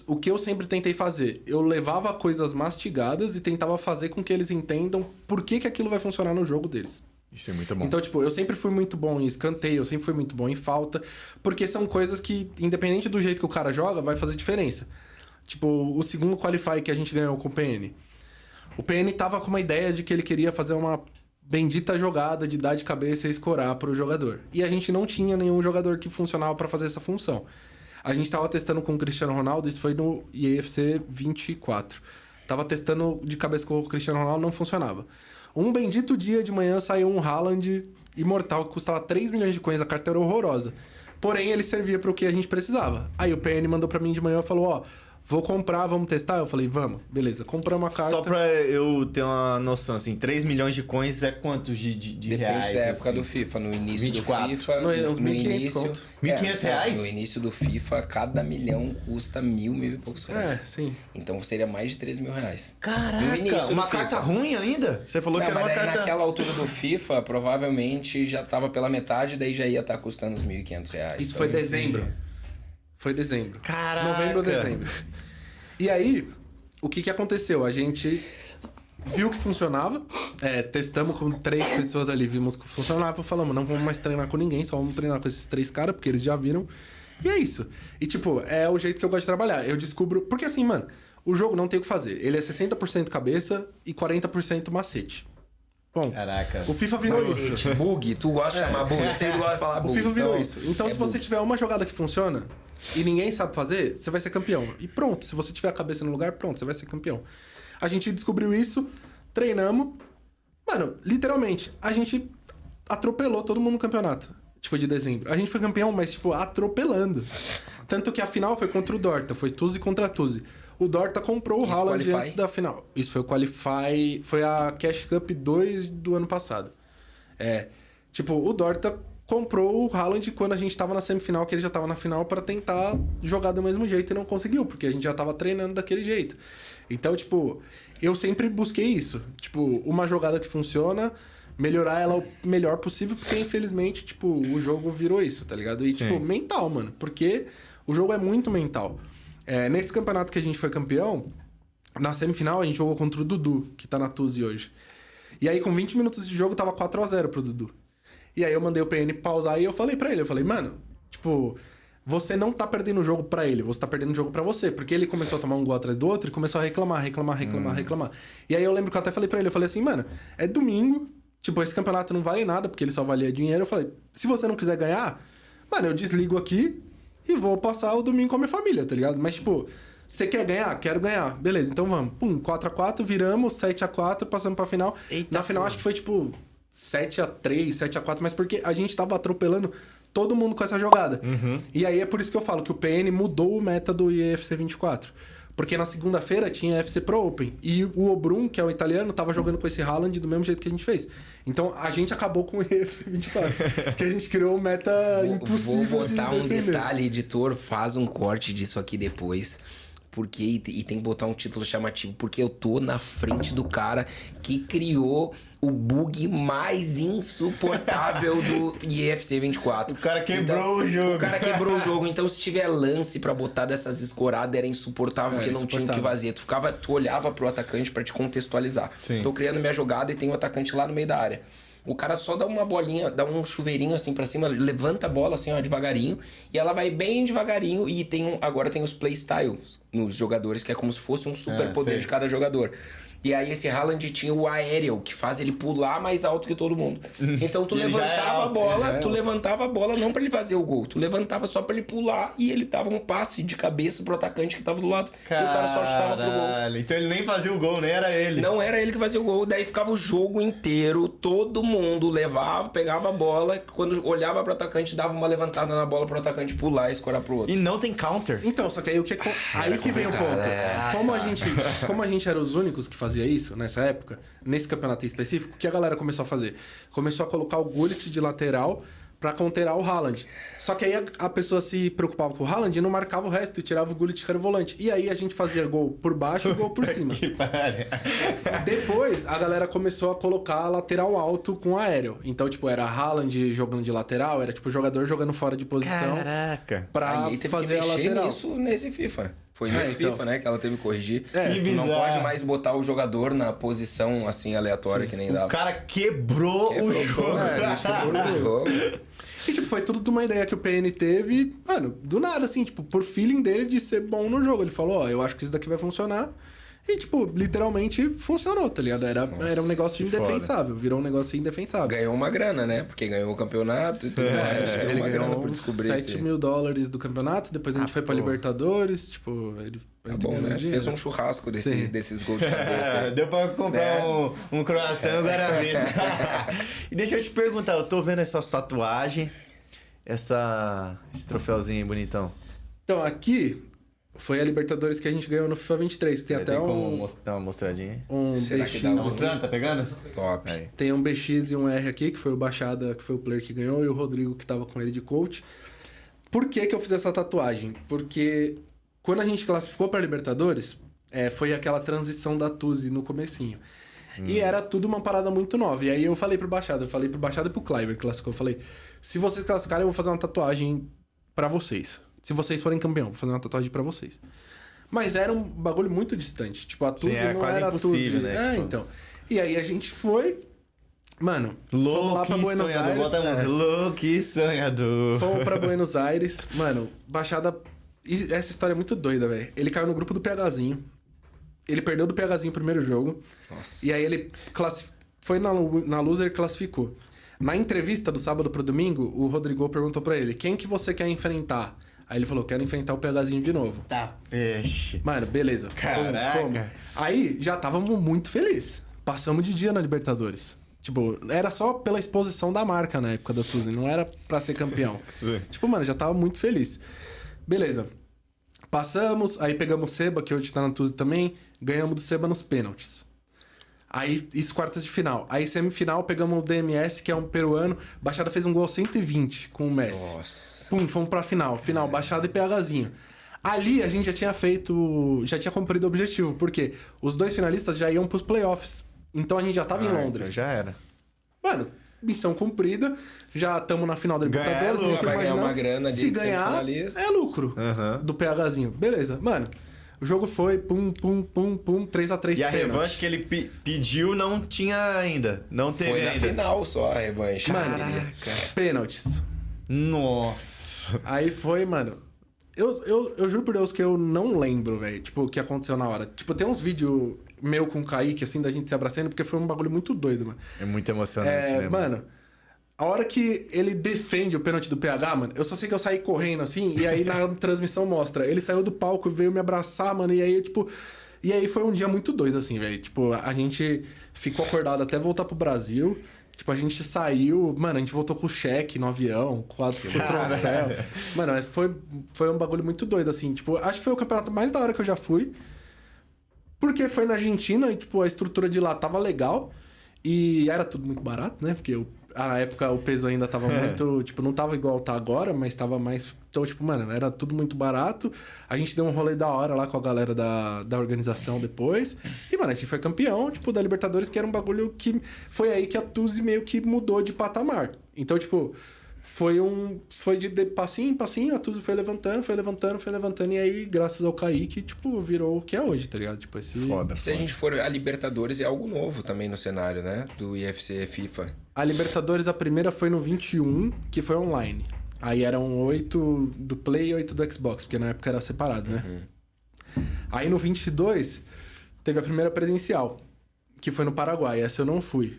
o que eu sempre tentei fazer, eu levava coisas mastigadas e tentava fazer com que eles entendam por que aquilo vai funcionar no jogo deles. Isso é muito bom. Então, tipo, eu sempre fui muito bom em escanteio, eu sempre fui muito bom em falta, porque são coisas que, independente do jeito que o cara joga, vai fazer diferença. Tipo, o segundo qualify que a gente ganhou com o PN. O PN tava com uma ideia de que ele queria fazer uma bendita jogada de dar de cabeça e escorar pro jogador. E a gente não tinha nenhum jogador que funcionava pra fazer essa função. A gente tava testando com o Cristiano Ronaldo, isso foi no IFC 24. Tava testando de cabeça com o Cristiano Ronaldo, não funcionava. Um bendito dia de manhã saiu um Haaland imortal que custava 3 milhões de coins, a carta era horrorosa. Porém, ele servia para o que a gente precisava. Aí o PN mandou para mim de manhã e falou, ó, vou comprar, vamos testar? Eu falei, vamos. Beleza, compramos a carta. Só pra eu ter uma noção, assim, 3 milhões de coins é quantos de Depende reais? Depende da época assim? do FIFA. No início 24. do FIFA... Uns 1.500 início... conto. 1.500 reais? No início do FIFA, cada milhão custa 1.000 e poucos reais. Sim. Então seria mais de 3 mil reais. Caraca, uma carta ruim ainda? Você falou que era uma carta... naquela altura do FIFA, provavelmente já tava pela metade, daí já ia estar custando uns 1.500 reais. Isso foi dezembro. Foi dezembro. Caraca! Novembro ou dezembro. E aí, o que aconteceu? A gente viu que funcionava, testamos com 3 pessoas ali, vimos que funcionava, falamos, não vamos mais treinar com ninguém, só vamos treinar com esses 3 caras, porque eles já viram. E é isso. E tipo, é o jeito que eu gosto de trabalhar. Eu descubro... Porque assim, mano, o jogo não tem o que fazer. Ele é 60% cabeça e 40% macete. Bom, caraca. O FIFA virou isso. Bug, tu gosta de chamar bug, você gosta de falar bug. O FIFA virou então, isso. Então, se você tiver uma jogada que funciona e ninguém sabe fazer, você vai ser campeão. E pronto, se você tiver a cabeça no lugar, pronto, você vai ser campeão. A gente descobriu isso, treinamos. Mano, literalmente, a gente atropelou todo mundo no campeonato. Tipo, de dezembro. A gente foi campeão, mas, tipo, atropelando. Tanto que a final foi contra o Dorta, foi Tuzi contra Tuzi. O Dorta comprou o Haaland antes da final. Isso foi o Qualify... Foi a Cash Cup 2 do ano passado. Tipo, o Dorta comprou o Haaland quando a gente tava na semifinal, que ele já tava na final, pra tentar jogar do mesmo jeito e não conseguiu, porque a gente já tava treinando daquele jeito. Então, tipo, eu sempre busquei isso. Tipo, uma jogada que funciona, melhorar ela o melhor possível, porque infelizmente, tipo, o jogo virou isso, tá ligado? E, tipo, mental, mano. Porque o jogo é muito mental. Nesse campeonato que a gente foi campeão, na semifinal a gente jogou contra o Dudu, que tá na Tuzi hoje. E aí, com 20 minutos de jogo, tava 4-0 pro Dudu. E aí eu mandei o PN pausar e eu falei pra ele, mano, tipo, você não tá perdendo o jogo pra ele, você tá perdendo o jogo pra você. Porque ele começou a tomar um gol atrás do outro e começou a reclamar. E aí eu lembro que eu até falei pra ele, eu falei assim, mano, é domingo, tipo, esse campeonato não vale nada, porque ele só valia dinheiro. Eu falei, se você não quiser ganhar, mano, eu desligo aqui e vou passar o domingo com a minha família, tá ligado? Mas, tipo, Você quer ganhar? Quero ganhar. Beleza, então vamos. Pum, 4x4, viramos, 7x4, passamos pra final. Na final acho que foi tipo 7x3, 7x4, mas porque a gente tava atropelando todo mundo com essa jogada. E aí é por isso que eu falo que o PN mudou o meta do EFC 24. Porque na segunda-feira tinha FC Pro Open. E o Obrun, que é o italiano, tava jogando com esse Haaland do mesmo jeito que a gente fez. Então a gente acabou com o EFC 24. Que a gente criou um meta impossível de Vou botar um defender. detalhe, editor, faz um corte disso aqui depois. Porque, e tem que botar um título chamativo, porque eu tô na frente do cara que criou o bug mais insuportável do EFC 24. O cara quebrou o jogo. O cara quebrou o jogo. Então, se tiver lance pra botar dessas escoradas, era insuportável, porque não tinha o que fazer. Tu olhava pro atacante pra te contextualizar. Sim. Tô criando minha jogada e tem um atacante lá no meio da área. O cara só dá uma bolinha, dá um chuveirinho assim pra cima, levanta a bola assim, ó, devagarinho, e ela vai bem devagarinho, e agora tem os playstyles nos jogadores, que é como se fosse um super poder de cada jogador. E aí esse Haaland tinha o aéreo, que faz ele pular mais alto que todo mundo. Então tu levantava a bola, levantava a bola não pra ele fazer o gol, tu levantava só pra ele pular e ele dava um passe de cabeça pro atacante que tava do lado. Caralho. E o cara só chutava pro gol. Então ele nem fazia o gol, nem era ele. Não era ele que fazia o gol, daí ficava o jogo inteiro, todo mundo levava, pegava a bola, quando olhava pro atacante, dava uma levantada na bola pro atacante pular e escorar pro outro. E não tem counter. Então, só que aí aí que vem o ponto. Como a gente era os únicos que fazia isso nessa época, nesse campeonato em específico, o que a galera começou a fazer? Começou a colocar o Gullit de lateral pra counterar o Haaland. Só que aí a pessoa se preocupava com o Haaland e não marcava o resto e tirava o Gullit que era o volante. E aí a gente fazia gol por baixo e gol por cima. Depois a galera começou a colocar lateral alto com aéreo. Então, tipo, era Haaland jogando de lateral, era tipo jogador jogando fora de posição. Caraca. Pra Aí teve fazer que a mexer lateral. nisso nesse FIFA. Foi nesse então. FIFA, né, que ela teve que corrigir. Que Tu não bizarro. pode mais botar o jogador na posição, assim, aleatória, que nem O dava. cara quebrou o jogo. A gente quebrou o jogo. E, tipo, foi tudo de uma ideia que o PN teve, mano, do nada, assim, tipo, por feeling dele de ser bom no jogo. Ele falou, ó, eu acho que isso daqui vai funcionar. E, tipo, literalmente funcionou, tá ligado? Era um negócio indefensável, virou um negócio indefensável. Ganhou uma grana, né? Porque ganhou o campeonato e tudo mais. Ganhou Ele uma grana ganhou por uns descobrir $7 mil do campeonato, depois a gente foi pra Libertadores, tipo, ele Tá bom, né? dinheiro. Fez um churrasco Sim. desses gols de cabeça. Deu pra comprar um croissant e um garaveta. E deixa eu te perguntar, eu tô vendo essa tatuagem, esse troféuzinho bonitão. Então, aqui foi a Libertadores que a gente ganhou no FIFA 23, que tem até dar uma mostradinha? um Será BX. que dá uma- Mostrando, tá pegando? Top. Aí. Tem um BX e um R aqui, que foi o Baixada, que foi o player que ganhou, e o Rodrigo, que tava com ele de coach. Por que eu fiz essa tatuagem? Porque quando a gente classificou pra Libertadores, foi aquela transição da Tuzi no comecinho. E era tudo uma parada muito nova. E aí eu falei pro Baixada e pro Cliver, que classificou. Eu falei, se vocês classificarem, eu vou fazer uma tatuagem pra vocês. Se vocês forem campeão, eu vou fazer uma tatuagem pra vocês. Mas era um bagulho muito distante. Tipo, a Tuzi era não quase era a impossível, Tuzi. né? Tipo- Então. E aí a gente foi... Mano, fomos lá pra Buenos sonhador, Aires. bota a música. Louco e sonhador. Fomos pra Buenos Aires. Mano, Baixada... E essa história é muito doida, velho. Ele caiu no grupo do PHzinho. Ele perdeu do PHzinho o primeiro jogo. Nossa. E aí ele foi na loser e classificou. Na entrevista do sábado pro domingo, o Rodrigo perguntou pra ele, quem que você quer enfrentar? Aí ele falou, quero enfrentar o PHzinho de novo. Tá, peixe. Mano, beleza. Caraca. Fomos. Aí já távamos muito felizes. Passamos de dia na Libertadores. Tipo, era só pela exposição da marca na época da Tuzi, não era pra ser campeão. Tipo, mano, já tava muito feliz. Beleza. Passamos, aí pegamos o Seba, que hoje tá na Tuzi também, ganhamos do Seba nos pênaltis. Aí, isso quartas de final. Aí, semifinal, pegamos o DMS, que é um peruano. Baixada fez um gol 120 com o Messi. Nossa. Pum, fomos pra final. Final, Baixada e PHzinho. Ali, a gente já tinha cumprido o objetivo. Porque os dois finalistas já iam pros playoffs. Então, a gente já tava em Londres. Então já era. Mano, missão cumprida. Já estamos na final da Ganhar Libertadores. é lucro, nunca vai ganhar imaginava. uma grana Se de ser ganhar, finalista. é lucro Aham. do PHzinho. Beleza. Mano, o jogo foi pum, 3x3 E a pênalti. revanche que ele pediu não tinha ainda. Não teve Foi na ainda. final só a revanche. Pênaltis. Nossa. Aí foi, mano. Eu juro por Deus que eu não lembro, velho. Tipo, o que aconteceu na hora. Tipo, tem uns vídeos meu com o Kaique, assim, da gente se abraçando, porque foi um bagulho muito doido, mano. É muito emocionante, né? Mano, A hora que ele defende o pênalti do PH, mano, eu só sei que eu saí correndo assim, e aí na transmissão mostra. Ele saiu do palco, veio me abraçar, mano, e aí, tipo... E aí foi um dia muito doido, assim, velho. Tipo, a gente ficou acordado até voltar pro Brasil. Tipo, a gente saiu... Mano, a gente voltou com o cheque no avião, com o troféu. Mano, foi um bagulho muito doido, assim. Tipo, acho que foi o campeonato mais da hora que eu já fui. Porque foi na Argentina e, tipo, a estrutura de lá tava legal. E era tudo muito barato, né? Porque na época o peso ainda tava muito... Tipo, não tava igual tá agora, mas tava mais... Então, tipo, mano, era tudo muito barato. A gente deu um rolê da hora lá com a galera da organização depois. E, mano, a gente foi campeão, tipo, da Libertadores, que era um bagulho que... Foi aí que a Tuzi meio que mudou de patamar. Então, tipo... Foi de passinho em passinho, a Tuzi foi levantando. E aí, graças ao Kaique, tipo, virou o que é hoje, tá ligado? Tipo, esse... Foda. Se a gente for a Libertadores, é algo novo também no cenário, né? Do IFC FIFA. A Libertadores, a primeira foi no 21, que foi online. Aí eram 8 do Play e 8 do Xbox, porque na época era separado, né? Aí no 22, teve a primeira presencial, que foi no Paraguai. Essa eu não fui.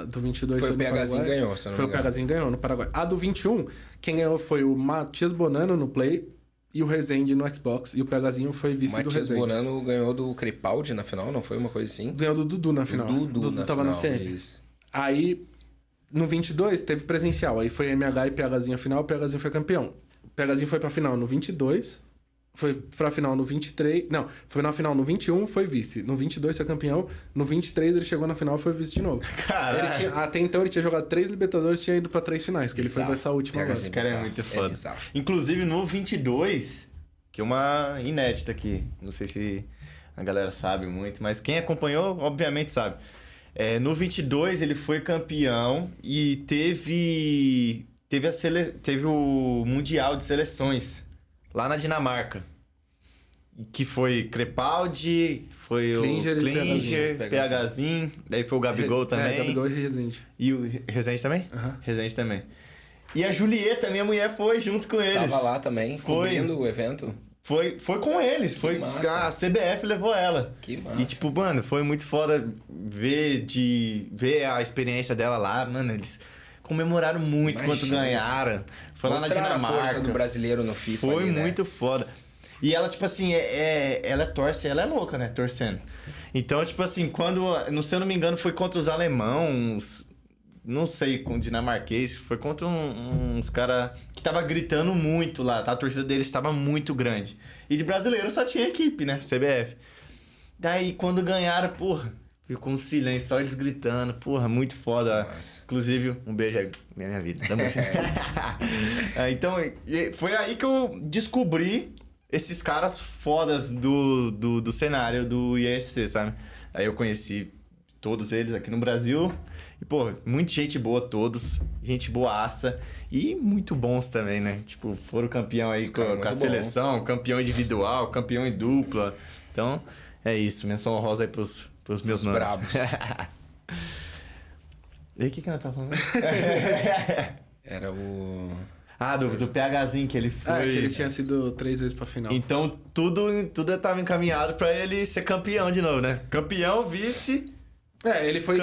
Do 22 foi o PHzinho ganhou, se não me engano. Foi o PHzinho ganhou no Paraguai. A do 21, quem ganhou foi o Matias Bonano no Play e o Rezende no Xbox. E o PHzinho foi vice do Rezende. O Matias Bonano ganhou do Crepaldi na final, não foi uma coisa assim? Ganhou do Dudu na final. O Dudu tava final, na CM. isso. Aí, no 22, teve presencial. Aí foi MH e PHzinho a final, o PHzinho foi campeão. O PHzinho foi pra final no 22... Foi pra final no 23... Não, foi na final no 21, foi vice. No 22 foi campeão. No 23 ele chegou na final e foi vice de novo. Caralho. Até então ele tinha jogado 3 Libertadores e tinha ido pra 3 finais. Que ele foi nessa última agora. Esse cara é muito foda. Inclusive no 22, que é uma inédita aqui. Não sei se a galera sabe muito, mas quem acompanhou, obviamente sabe. No 22 ele foi campeão e teve o Mundial de Seleções. Lá na Dinamarca. Que foi Crepaldi, foi Klinger, o Klinger, PHzinho, daí foi o Gabigol também. Gabigol e Rezende. E o Rezende também? Uhum. Rezende também. E a Julieta, minha mulher, foi junto com eles. Tava lá também, cobrindo o evento. Foi com eles, Que foi massa. A CBF levou ela. Que massa. E tipo, mano, foi muito foda ver a experiência dela lá, mano, eles comemoraram muito quando ganharam. Foi lá na Dinamarca. A força do brasileiro no FIFA. Foi ali, muito né? foda. E ela, tipo assim, ela torce, ela é louca, né? Torcendo. Então, tipo assim, se eu não me engano, foi contra os alemãos, não sei, com o dinamarquês, foi contra uns caras que tava gritando muito lá, tá? A torcida deles estava muito grande. E de brasileiro só tinha equipe, né? CBF. Daí, quando ganharam, porra, ficou um silêncio, só eles gritando. Porra, muito foda. Nossa. Inclusive, um beijo aí, minha vida. Tamo junto. Então, foi aí que eu descobri esses caras fodas do cenário do IFC, sabe? Aí eu conheci todos eles aqui no Brasil. E, pô, muita gente boa todos. Gente boaça. E muito bons também, né? Tipo, foram campeão aí com a seleção, campeão individual, campeão em dupla. Então, é isso. Menção honrosa aí pros meus manos. Brabos. E aí, o que nós tava falando? Era o... do PHzinho que ele foi. Que ele tinha sido 3 vezes pra final. Então, tudo tava encaminhado pra ele ser campeão de novo, né? Campeão, vice... Ele foi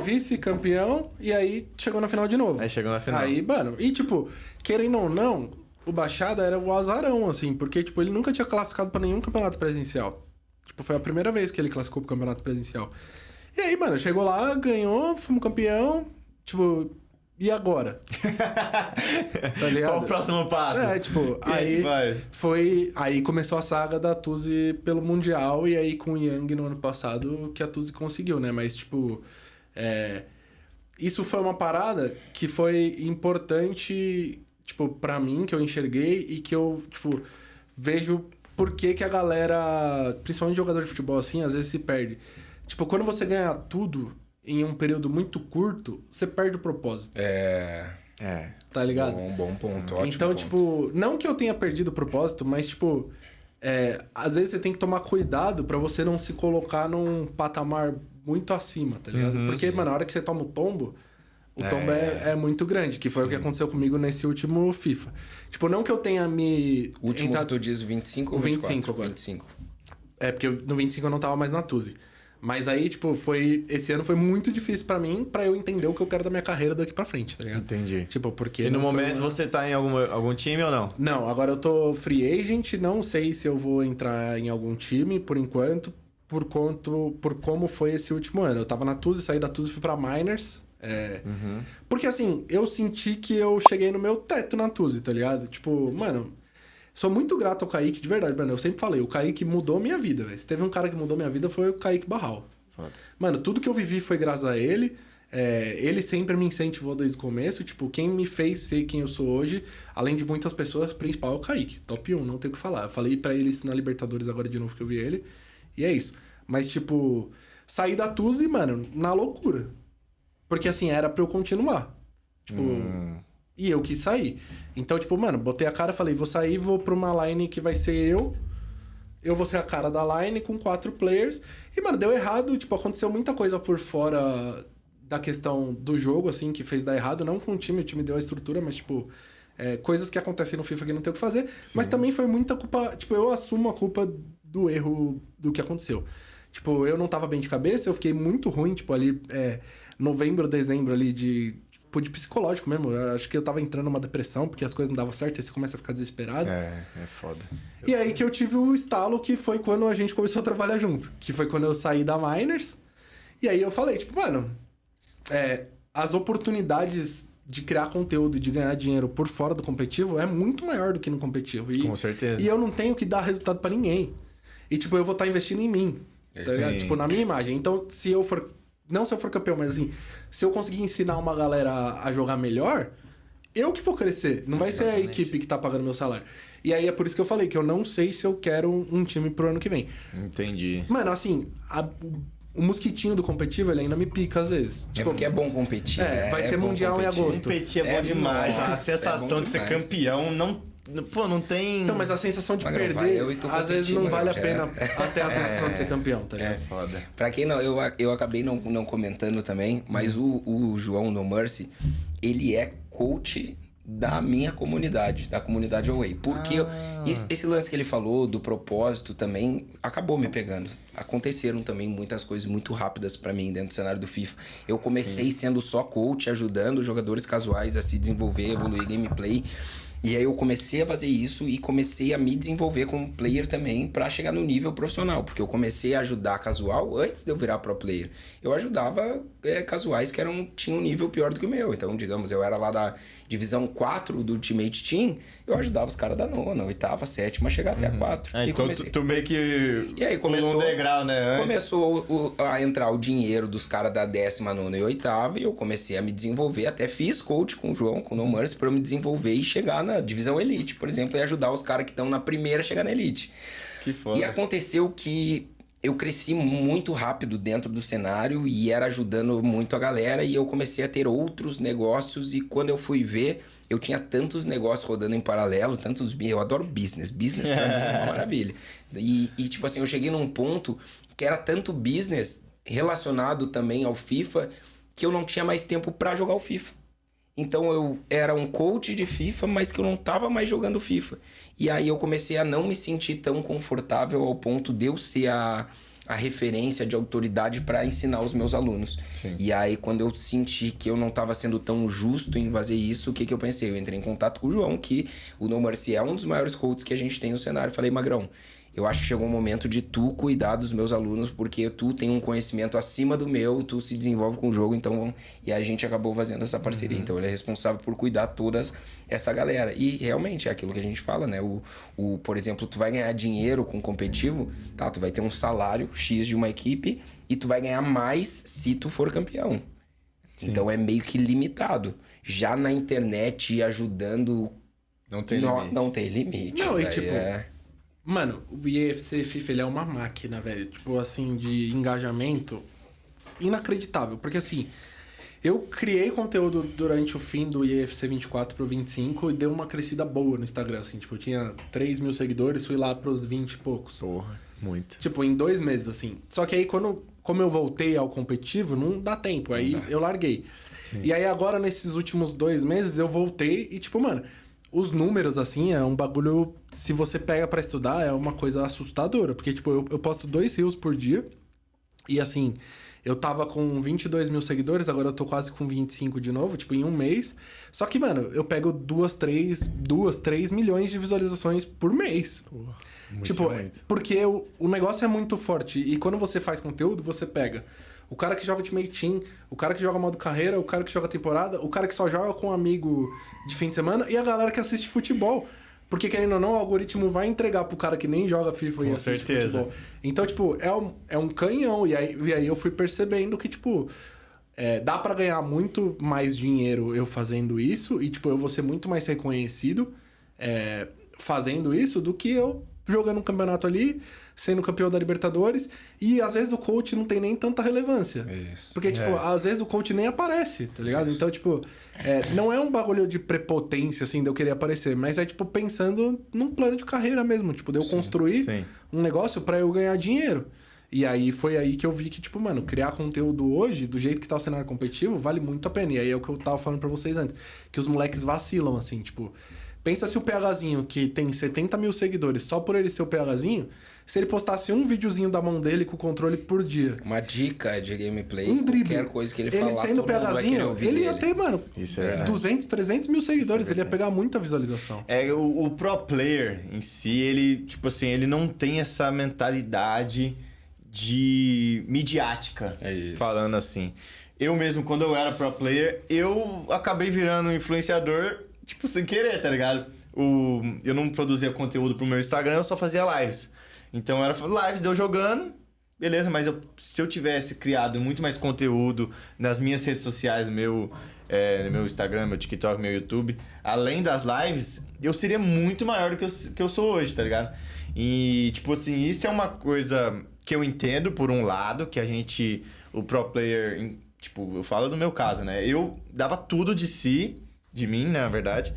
vice-campeão e aí chegou na final de novo. Aí chegou na final. Aí, mano, e tipo, querendo ou não, o Baixada era o azarão, assim, porque, tipo, ele nunca tinha classificado pra nenhum campeonato presencial. Tipo, foi a primeira vez que ele classificou pro campeonato presencial. E aí, mano, chegou lá, ganhou, fomos campeão, tipo, e agora? Tá ligado? Qual o próximo passo? Tipo, aí começou a saga da Tuzi pelo Mundial e aí com o Yang no ano passado que a Tuzi conseguiu, né? Mas, tipo, isso foi uma parada que foi importante, tipo, pra mim, que eu enxerguei e que eu, tipo, vejo por que a galera, principalmente jogador de futebol assim, às vezes se perde. Tipo, quando você ganha tudo em um período muito curto, você perde o propósito. Tá ligado? Bom ponto, ótimo então, ponto. tipo, não que eu tenha perdido o propósito, mas, tipo, às vezes você tem que tomar cuidado pra você não se colocar num patamar muito acima, tá ligado? Porque, mano, na hora que você toma o tombo é muito grande, que foi o que aconteceu comigo nesse último FIFA. Tipo, não que eu tenha me... O último que tu diz, o 25 ou 25 24? agora. 25. Porque no 25 eu não tava mais na Tuzi. Mas aí, tipo, esse ano foi muito difícil pra mim, pra eu entender o que eu quero da minha carreira daqui pra frente, tá ligado? Entendi. Tipo, porque... E no momento você tá em algum time ou não? Não, agora eu tô free agent, não sei se eu vou entrar em algum time, por enquanto, por como foi esse último ano. Eu tava na Tuzi, saí da Tuzi e fui pra Miners. Porque, assim, eu senti que eu cheguei no meu teto na Tuzi, tá ligado? Tipo, mano... Sou muito grato ao Kaique, de verdade, mano. Eu sempre falei, o Kaique mudou minha vida, velho. Se teve um cara que mudou minha vida, foi o Kaique Barral. Foda. Mano, tudo que eu vivi foi graças a ele. Ele sempre me incentivou desde o começo. Tipo, quem me fez ser quem eu sou hoje, além de muitas pessoas, principal é o Kaique. Top 1, não tem o que falar. Eu falei pra ele isso na Libertadores agora de novo que eu vi ele. E é isso. Mas, tipo, saí da Tuzi, mano, na loucura. Porque, assim, era pra eu continuar. Tipo... E eu quis sair. Então, tipo, mano, botei a cara, falei, vou sair, vou pra uma line que vai ser eu. Eu vou ser a cara da line com 4 players. E, mano, deu errado. Tipo, aconteceu muita coisa por fora da questão do jogo, assim, que fez dar errado. Não com o time deu a estrutura, mas, tipo... coisas que acontecem no FIFA que não tem o que fazer. Sim. Mas também foi muita culpa... Tipo, eu assumo a culpa do erro do que aconteceu. Tipo, eu não tava bem de cabeça, eu fiquei muito ruim, tipo, ali... novembro, dezembro ali de psicológico mesmo. Eu acho que eu tava entrando numa depressão, porque as coisas não davam certo, e você começa a ficar desesperado. É foda. E aí que eu tive o estalo, que foi quando a gente começou a trabalhar junto. Que foi quando eu saí da Miners. E aí eu falei, tipo, mano... as oportunidades de criar conteúdo e de ganhar dinheiro por fora do competitivo é muito maior do que no competitivo. Com certeza. E eu não tenho que dar resultado pra ninguém. E, tipo, eu vou estar investindo em mim. Tá ligado? Tipo, na minha imagem. Então, se eu for... Não se eu for campeão, mas assim, se eu conseguir ensinar uma galera a jogar melhor, eu que vou crescer. Não vai ser a equipe que tá pagando meu salário. E aí é por isso que eu falei que eu não sei se eu quero um time pro ano que vem. Entendi. Mano, assim, o mosquitinho do competitivo, ele ainda me pica às vezes. Tipo, porque é bom competir. Vai ter mundial em agosto. Competir é bom demais. Nossa, a sensação de ser campeão não tem... Então, mas a sensação de perder, às vezes não vale a pena até a sensação de ser campeão, tá ligado? Foda. Pra quem não... Eu acabei não comentando também, mas o João No Mercy, ele é coach da minha comunidade, da comunidade Away. Porque esse lance que ele falou do propósito também acabou me pegando. Aconteceram também muitas coisas muito rápidas pra mim dentro do cenário do FIFA. Eu comecei sendo só coach, ajudando jogadores casuais a se desenvolver, evoluir gameplay. E aí eu comecei a fazer isso e comecei a me desenvolver como player também pra chegar no nível profissional. Porque eu comecei a ajudar casual antes de eu virar pro player. Eu ajudava casuais que tinham um nível pior do que o meu. Então, digamos, eu era lá da divisão 4 do Ultimate Team, eu ajudava os caras da 9ª, 8ª, 7ª a chegar até a 4. E então tu meio que... E aí começou um degrau, né? Antes. Começou a entrar o dinheiro dos caras da 10ª, 9ª e 8ª, e eu comecei a me desenvolver. Até fiz coach com o João, com o No Mercy, pra eu me desenvolver e chegar na divisão Elite, por exemplo, e ajudar os caras que estão na primeira a chegar na Elite. Que foda. E aconteceu que eu cresci muito rápido dentro do cenário e era ajudando muito a galera, e eu comecei a ter outros negócios, e quando eu fui ver, eu tinha tantos negócios rodando em paralelo, eu adoro business pra mim é uma maravilha. E tipo assim, eu cheguei num ponto que era tanto business relacionado também ao FIFA, que eu não tinha mais tempo pra jogar o FIFA. Então eu era um coach de FIFA, mas que eu não tava mais jogando FIFA. E aí eu comecei a não me sentir tão confortável ao ponto de eu ser a referência de autoridade para ensinar os meus alunos. Sim. E aí quando eu senti que eu não tava sendo tão justo em fazer isso, o que eu pensei? Eu entrei em contato com o João, que o No Mercy é um dos maiores coaches que a gente tem no cenário. Falei, Magrão, eu acho que chegou um momento de tu cuidar dos meus alunos, porque tu tem um conhecimento acima do meu e tu se desenvolve com o jogo, então... E a gente acabou fazendo essa parceria. Então ele é responsável por cuidar toda essa galera. E realmente é aquilo que a gente fala, né? Por exemplo, tu vai ganhar dinheiro com competitivo, tá? Tu vai ter um salário X de uma equipe e tu vai ganhar mais se tu for campeão. Sim. Então é meio que limitado. Já na internet, ajudando... Não tem limite. Não tem limite. Não, e tipo... Mano, o EFC FIFA, ele é uma máquina, velho. Tipo, assim, de engajamento inacreditável. Porque, assim, eu criei conteúdo durante o fim do EFC 24 pro 25 e deu uma crescida boa no Instagram, assim. Tipo, eu tinha 3 mil seguidores, fui lá pros 20 e poucos. Porra, muito. Tipo, em 2 meses, assim. Só que aí, como eu voltei ao competitivo, não dá tempo. Aí eu larguei. Sim. E aí, agora, nesses últimos 2 meses, eu voltei e, tipo, mano... Os números, assim, é um bagulho... Se você pega pra estudar, é uma coisa assustadora. Porque, tipo, eu posto 2 reels por dia. E assim, eu tava com 22 mil seguidores, agora eu tô quase com 25 de novo, tipo, em um mês. Só que, mano, eu pego 3 milhões de visualizações por mês. Tipo, porque o negócio é muito forte. E quando você faz conteúdo, você pega o cara que joga Ultimate Team, o cara que joga modo carreira, o cara que joga temporada, o cara que só joga com um amigo de fim de semana e a galera que assiste futebol. Porque, querendo ou não, o algoritmo vai entregar pro cara que nem joga FIFA e assiste futebol. Então, tipo, é um canhão. E aí eu fui percebendo que, tipo, dá pra ganhar muito mais dinheiro eu fazendo isso. E, tipo, eu vou ser muito mais reconhecido fazendo isso do que eu jogando um campeonato ali, sendo campeão da Libertadores. E, às vezes, o coach não tem nem tanta relevância. Isso. Porque, tipo, às vezes o coach nem aparece, tá ligado? Isso. Então, tipo, não é um bagulho de prepotência, assim, de eu querer aparecer. Mas é, tipo, pensando num plano de carreira mesmo. Tipo, de eu construir um negócio pra eu ganhar dinheiro. E aí, foi aí que eu vi que, tipo, mano, criar conteúdo hoje, do jeito que tá o cenário competitivo, vale muito a pena. E aí é o que eu tava falando pra vocês antes. Que os moleques vacilam, assim, tipo... Pensa se o PHzinho, que tem 70 mil seguidores, só por ele ser o PHzinho, se ele postasse um videozinho da mão dele com o controle por dia. Uma dica de gameplay, drible. Qualquer coisa que ele falar, ele sendo PHzinho, ele ia ter, mano, 200, 300 mil seguidores, ele ia pegar muita visualização. O pro player em si, ele, tipo assim, ele não tem essa mentalidade de midiática, falando assim. Eu mesmo, quando eu era pro player, eu acabei virando influenciador... Tipo, sem querer, tá ligado? Eu não produzia conteúdo pro meu Instagram, eu só fazia lives. Então, era lives de eu jogando, beleza, mas se eu tivesse criado muito mais conteúdo nas minhas redes sociais, meu Instagram, meu TikTok, meu YouTube, além das lives, eu seria muito maior do que eu sou hoje, tá ligado? E, tipo assim, isso é uma coisa que eu entendo, por um lado, que o pro player, tipo, eu falo do meu caso, né? Eu dava tudo de mim, né, na verdade.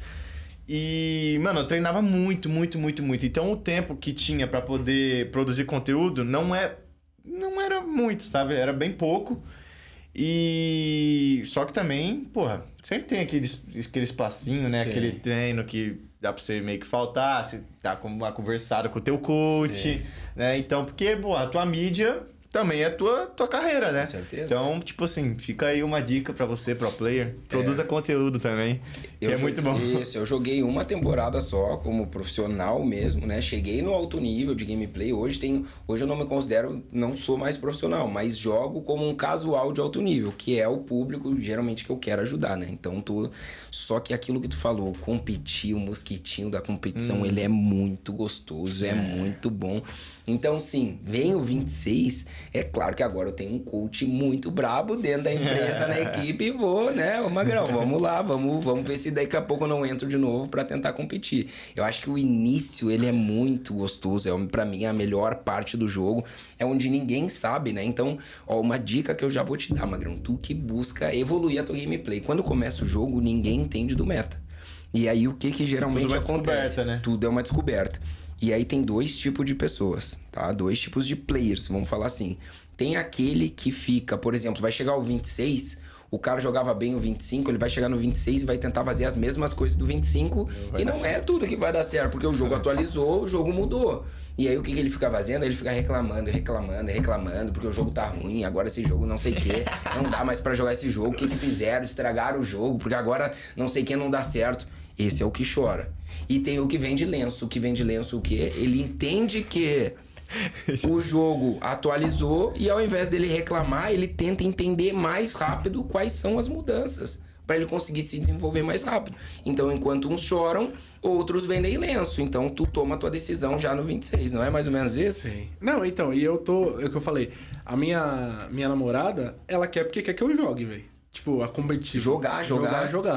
E, mano, eu treinava muito, muito, muito, muito. Então, o tempo que tinha pra poder produzir conteúdo não era muito, sabe? Era bem pouco. E... Só que também, porra, sempre tem aquele espacinho, né? Sim. Aquele treino que dá pra você meio que faltar, você dá uma conversada com o teu coach, né? Então, porque, pô, a tua mídia... Também é tua carreira, né? Com certeza. Então, tipo assim, fica aí uma dica pra você, pro player. Produza conteúdo também, que é muito bom. Isso, eu joguei uma temporada só como profissional mesmo, né? Cheguei no alto nível de gameplay. Hoje eu não me considero, não sou mais profissional, mas jogo como um casual de alto nível, que é o público, geralmente, que eu quero ajudar, né? Então, só que aquilo que tu falou, competir, o mosquitinho da competição, ele é muito gostoso, é muito bom. Então, sim, vem o 26, é claro que agora eu tenho um coach muito brabo dentro da empresa, na equipe, e vou, né, ô Magrão, vamos lá, vamos ver se daqui a pouco eu não entro de novo pra tentar competir. Eu acho que o início, ele é muito gostoso, pra mim, a melhor parte do jogo, é onde ninguém sabe, né? Então, ó, uma dica que eu já vou te dar, Magrão, tu que busca evoluir a tua gameplay. Quando começa o jogo, ninguém entende do meta. E aí, o que geralmente acontece? Né? Tudo é uma descoberta. E aí tem 2 tipos de pessoas, tá? 2 tipos de players, vamos falar assim. Tem aquele que fica, por exemplo, vai chegar ao 26, o cara jogava bem o 25, ele vai chegar no 26 e vai tentar fazer as mesmas coisas do 25 e não é tudo que vai dar certo, porque o jogo atualizou, o jogo mudou. E aí o que ele fica fazendo? Ele fica reclamando, porque o jogo tá ruim, agora esse jogo não sei o quê, não dá mais pra jogar esse jogo, o que fizeram? Estragaram o jogo, porque agora não sei o que não dá certo. Esse é o que chora. E tem o que vem de lenço. O que vem de lenço o quê? Ele entende que o jogo atualizou e ao invés dele reclamar, ele tenta entender mais rápido quais são as mudanças para ele conseguir se desenvolver mais rápido. Então, enquanto uns choram, outros vendem lenço. Então, tu toma a tua decisão já no 26, não é mais ou menos isso? Sim. Não, então, e é o que eu falei. A minha namorada, ela quer porque quer que eu jogue, velho. Tipo, a competir. Jogar.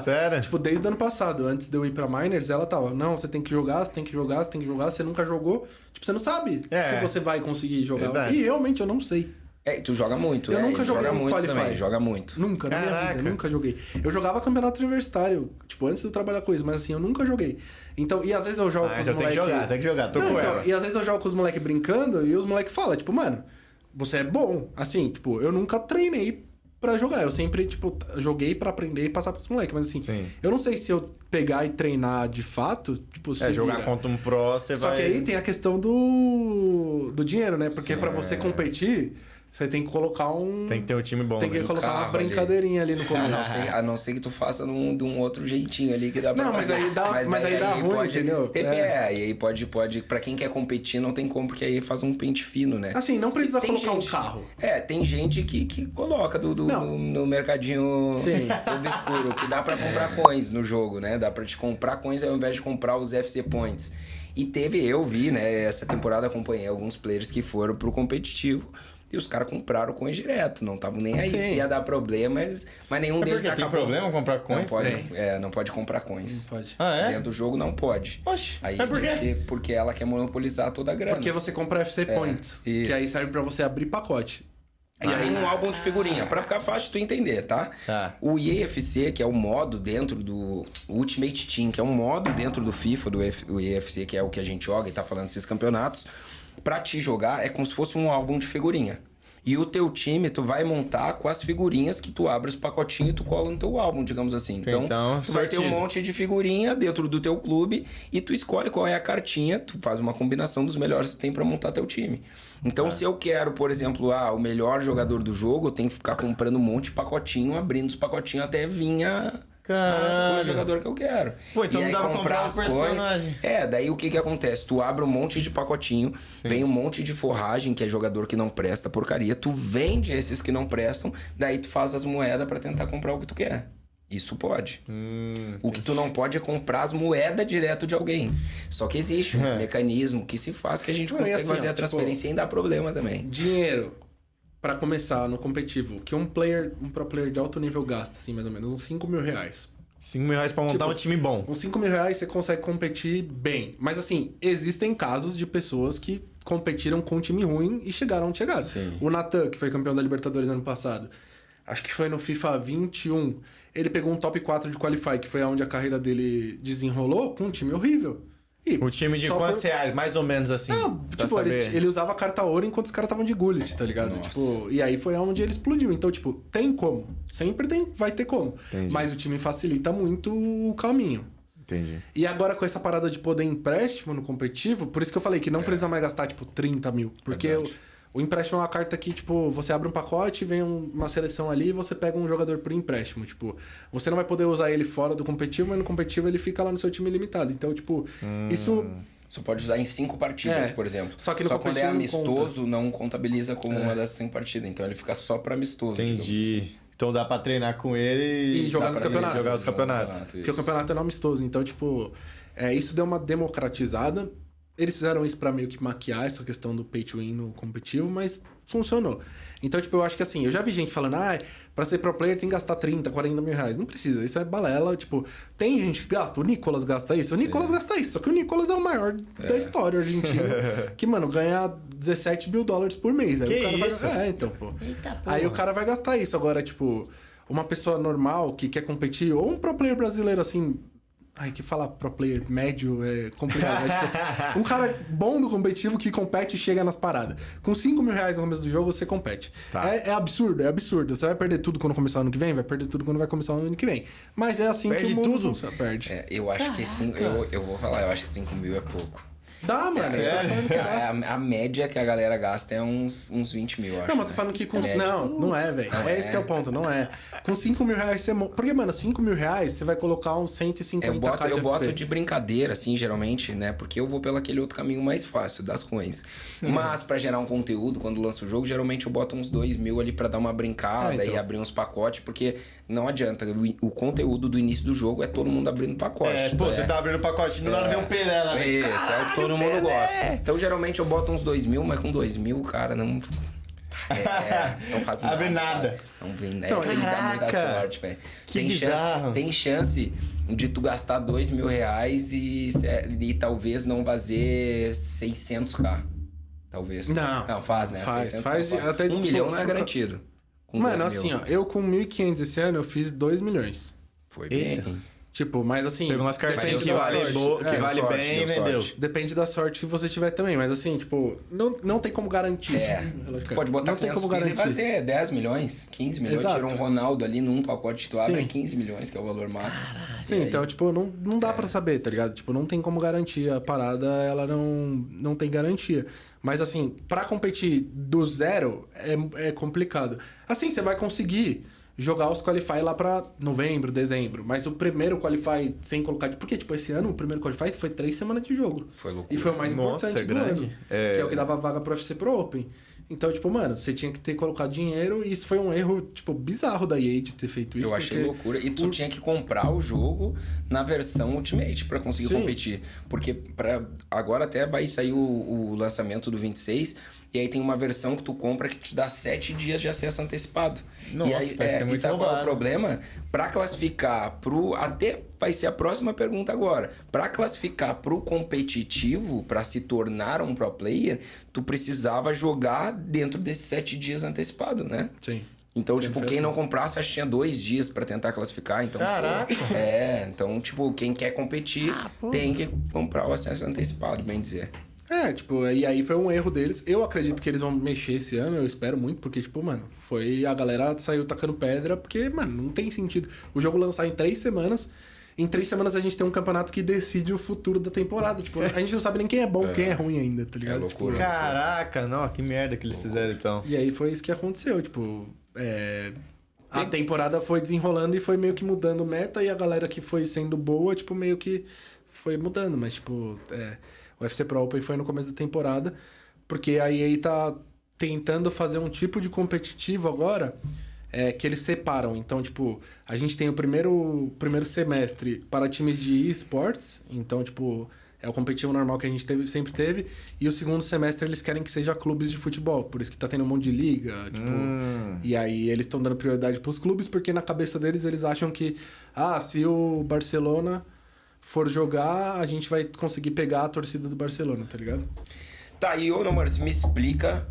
Sério? Tipo, desde o ano passado, antes de eu ir pra Miners, ela tava, não, você tem que jogar, você nunca jogou. Tipo, você não sabe se você vai conseguir jogar. Verdade. E realmente eu não sei. Tu joga muito, eu nunca joguei joga muito Qualify. Também, joga muito. Nunca, na minha vida, nunca joguei. Eu jogava campeonato universitário, tipo, antes de eu trabalhar com isso, mas assim, eu nunca joguei. Então, e às vezes eu jogo com os moleques... Tem que jogar, tô com ela. E às vezes eu jogo com os moleques brincando e os moleques falam, tipo, mano, você é bom. Assim, tipo, eu nunca treinei pra jogar. Eu sempre, tipo, joguei pra aprender e passar pros moleques. Mas assim, eu não sei se eu pegar e treinar de fato, tipo... jogar contra um pro, você vai... Só que aí tem a questão do dinheiro, né? Porque pra você competir, Você tem que colocar um... Tem que ter um time bom. Tem que colocar uma brincadeirinha ali no começo. A não ser que tu faça de um outro jeitinho ali que dá pra Não, mas aí dá, aí dá ruim, pode, entendeu? E aí pode... Pra quem quer competir, não tem como, porque aí faz um pente fino, né? Assim, não precisa colocar um carro. Tem gente que coloca no mercadinho obscuro, que dá pra comprar coins no jogo, né? Dá pra te comprar coins ao invés de comprar os FC Points. E eu vi, né? Essa temporada acompanhei alguns players que foram pro competitivo e os caras compraram coins direto. Não estavam nem aí se ia dar problema, mas nenhum deles acabou. Tem problema comprar coins? Não pode comprar coins. Não pode. Dentro do jogo não pode. Oxe, aí mas por quê? diz que porque ela quer monopolizar toda a grana. Porque você compra FC Points, que aí serve pra você abrir pacote. E aí um álbum de figurinha, pra ficar fácil de tu entender, tá? O EAFC, que é o modo dentro do Ultimate Team, que é um modo dentro do FIFA, do EAFC, que é o que a gente joga e tá falando desses campeonatos, pra te jogar é como se fosse um álbum de figurinha. E o teu time, tu vai montar com as figurinhas que tu abre os pacotinhos e tu cola no teu álbum, digamos assim. Então tu vai ter um monte de figurinha dentro do teu clube e tu escolhe qual é a cartinha, tu faz uma combinação dos melhores que tu tem pra montar teu time. Então se eu quero, por exemplo, o melhor jogador do jogo, eu tenho que ficar comprando um monte de pacotinho, abrindo os pacotinhos até vir o jogador que eu quero. Pô, então e não aí dá pra comprar as um personagem. Daí o que acontece? Tu abre um monte de pacotinho, vem um monte de forragem, que é jogador que não presta, porcaria. Tu vende esses que não prestam, daí tu faz as moedas pra tentar comprar o que tu quer. Isso pode. O que tu não pode é comprar as moedas direto de alguém. Só que existe um mecanismo que se faz que a gente consegue fazer a transferência sem dar problema também. Dinheiro. Pra começar no competitivo, que um pro player de alto nível gasta, assim, mais ou menos, uns 5 mil reais. 5 mil reais pra montar um time bom. Uns 5 mil reais você consegue competir bem. Mas assim, existem casos de pessoas que competiram com um time ruim e chegaram onde chegaram. Sim. O Natan, que foi campeão da Libertadores ano passado, acho que foi no FIFA 21, ele pegou um top 4 de Qualify, que foi onde a carreira dele desenrolou, com um time horrível. E um time de quantos reais? Mais ou menos assim. Não, tipo, ele usava carta ouro enquanto os caras estavam de Gullit, tá ligado? Tipo, e aí foi onde ele explodiu. Então, tipo, tem como. Sempre vai ter como. Entendi. Mas o time facilita muito o caminho. Entendi. E agora com essa parada de poder empréstimo no competitivo, por isso que eu falei que não precisa mais gastar, tipo, 30 mil. Porque o empréstimo é uma carta que, tipo, você abre um pacote, vem uma seleção ali e você pega um jogador por empréstimo. Tipo, você não vai poder usar ele fora do competitivo, mas no competitivo ele fica lá no seu time limitado. Então, tipo, isso... Você pode usar em 5 partidas, por exemplo. Só que no quando é amistoso, conta. não contabiliza como uma dessas 5 partidas. Então ele fica só pra amistoso. Entendi. Assim. Então dá pra treinar com ele e jogar nos campeonatos. Jogar os campeonatos. Porque o campeonato é não amistoso. Então, tipo, isso deu uma democratizada. Eles fizeram isso pra meio que maquiar essa questão do pay to win no competitivo, mas funcionou. Então, tipo, eu acho que assim, eu já vi gente falando, pra ser pro player tem que gastar 30, 40 mil reais. Não precisa, isso é balela. Tipo, tem gente que gasta, o Nicolas gasta isso, o Nicolas gasta isso. Só que o Nicolas é o maior da história argentina. Que, mano, ganha 17 mil dólares por mês. Aí que o cara isso? então, pô. Eita, aí o cara vai gastar isso. Agora, tipo, uma pessoa normal que quer competir, ou um pro player brasileiro, assim... Ai, que falar pro player médio é complicado. Mas, tipo, um cara bom do competitivo que compete e chega nas paradas. Com 5 mil reais no começo do jogo, você compete. Tá. É absurdo, é absurdo. Você vai perder tudo quando começar o ano que vem? Vai perder tudo quando vai começar o ano que vem. Mas é assim perde que o mundo tudo? funciona. Perde. Eu acho que eu vou falar, eu acho que 5 mil é pouco. Dá, mano. Eu tô falando que dá. A média que a galera gasta é uns 20 mil, eu acho. Não, mas tô falando que com... Não é, velho. Esse que é o ponto, não é. Com 5 mil reais você... Porque, mano, 5 mil reais você vai colocar uns 150k Eu boto de brincadeira, assim, geralmente, né? Porque eu vou pelo aquele outro caminho mais fácil, das coins. Mas pra gerar um conteúdo, quando lança o jogo, geralmente eu boto uns 2 mil ali pra dar uma brincada e abrir uns pacotes, porque não adianta. O conteúdo do início do jogo é todo mundo abrindo pacote. Você tá abrindo pacote, do lado vem um Pelela, né? Isso, é o que todo mundo gosta. Então, geralmente, eu boto uns 2 mil, mas com 2 mil, cara, não faz nada. Abre nada. Não vem, né? Então, Tem que dar muita sorte, velho. Tem chance de tu gastar 2 mil reais e talvez não fazer 600k. Talvez. Não, faz, né? Faz até 1 milhão não é garantido. Mano, assim, ó, eu com 1.500 esse ano, eu fiz 2 milhões. Foi bem. Tipo, mas assim... Pegou umas cartinhas que vale bem e vendeu. Depende da sorte que você tiver também, mas assim, tipo, não tem como garantir. Pode botar não tem como garantir. E fazer 10 milhões, 15 milhões. Exato. Tira um Ronaldo ali num pacote titular, Sim. é 15 milhões, que é o valor máximo. Sim, então, tipo, não dá pra saber, tá ligado? Tipo, não tem como garantir. A parada, ela não tem garantia. Mas assim, pra competir do zero, é complicado. Assim, você vai conseguir jogar os Qualify lá pra novembro, dezembro. Mas o primeiro Qualify, sem colocar... Porque, tipo, esse ano, o primeiro Qualify foi 3 semanas de jogo. Foi loucura. E foi o mais importante do ano. Que é o que dava vaga pro UFC Pro Open. Então, tipo, mano, você tinha que ter colocado dinheiro e isso foi um erro, tipo, bizarro da EA de ter feito isso. Eu achei loucura. E tu tinha que comprar o jogo na versão Ultimate pra conseguir competir. Porque agora até vai sair o lançamento do 26... E aí tem uma versão que tu compra que te dá 7 dias de acesso antecipado. Nossa, e aí, vai ser muito sabe qual é o problema? Pra classificar pro... Até vai ser a próxima pergunta agora. Pra classificar pro competitivo, pra se tornar um pro player, tu precisava jogar dentro desses 7 dias antecipado, né? Sim. Então, tipo, quem não comprasse, acho que tinha 2 dias pra tentar classificar. Então, caraca! Então, tipo, quem quer competir tem que comprar o acesso antecipado, bem dizer. Tipo, e aí foi um erro deles. Eu acredito que eles vão mexer esse ano, eu espero muito, porque, tipo, mano, a galera saiu tacando pedra, porque, mano, não tem sentido. O jogo lançar em 3 semanas, em 3 semanas a gente tem um campeonato que decide o futuro da temporada. Tipo, a gente não sabe nem quem é bom, quem é ruim ainda, tá ligado? Loucura. Caraca, não, que merda que eles fizeram, então. E aí foi isso que aconteceu, tipo, a temporada foi desenrolando e foi meio que mudando o meta, e a galera que foi sendo boa, tipo, meio que foi mudando, mas, tipo, o UFC Pro Open foi no começo da temporada, porque a EA tá tentando fazer um tipo de competitivo agora que eles separam. Então, tipo, a gente tem o primeiro semestre para times de esports, então, tipo, é o competitivo normal que a gente sempre teve, e o segundo semestre eles querem que seja clubes de futebol, por isso que tá tendo um monte de liga, tipo... E aí eles estão dando prioridade pros clubes, porque na cabeça deles eles acham que, se o Barcelona for jogar, a gente vai conseguir pegar a torcida do Barcelona, tá ligado? Tá, e ô, Márcio, me explica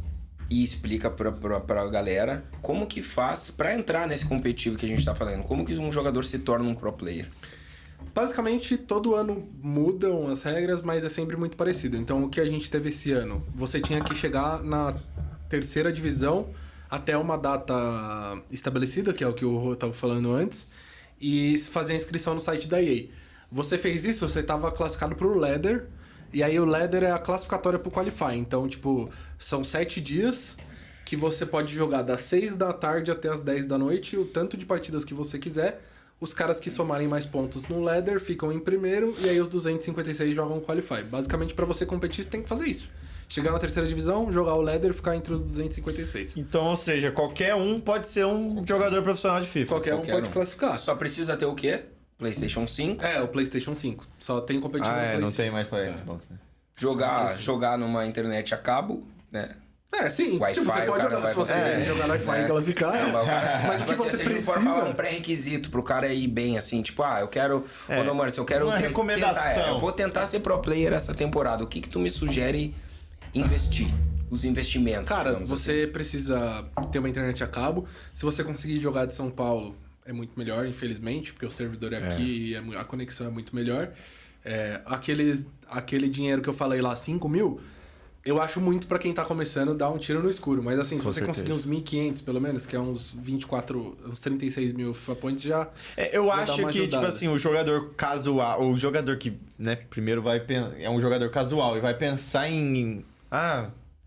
pra galera como que faz pra entrar nesse competitivo que a gente tá falando. Como que um jogador se torna um pro player? Basicamente, todo ano mudam as regras, mas é sempre muito parecido. Então, o que a gente teve esse ano? Você tinha que chegar na 3ª divisão até uma data estabelecida, que é o que o Rô estava falando antes, e fazer a inscrição no site da EA. Você fez isso, você estava classificado para o Ladder, e aí o Ladder é a classificatória para o Qualify. Então, tipo, são 7 dias que você pode jogar das 6 da tarde até as 10 da noite, o tanto de partidas que você quiser. Os caras que somarem mais pontos no Ladder ficam em primeiro, e aí os 256 jogam o Qualify. Basicamente, para você competir, você tem que fazer isso. Chegar na 3ª divisão, jogar o Ladder e ficar entre os 256. Então, ou seja, qualquer um pode ser um jogador profissional de FIFA. Qualquer um pode classificar. Só precisa ter o quê? PlayStation 5? O PlayStation 5. Só tem competitivo no PlayStation. Não tem mais pra Xbox, né? Jogar numa internet a cabo, né? Sim. Wi-Fi, tipo, você pode jogar, se você jogar no Wi-Fi e classificar. Mas o que você precisa... um pré-requisito pro cara ir bem, assim, tipo, eu quero... Ô, Márcio, eu quero... Uma recomendação. Eu vou tentar ser pro player essa temporada. O que tu me sugere investir? Os investimentos, cara, você precisa ter uma internet a cabo. Se você conseguir jogar de São Paulo, é muito melhor, infelizmente, porque o servidor é aqui e a conexão é muito melhor. Aquele dinheiro que eu falei lá, 5 mil... Eu acho muito pra quem tá começando dar um tiro no escuro. Mas assim, se você conseguir uns 1.500 pelo menos, que é uns 36 mil FIFA Points, já... eu acho que, tipo assim, o jogador casual... O jogador que, né, primeiro é um jogador casual e vai pensar em...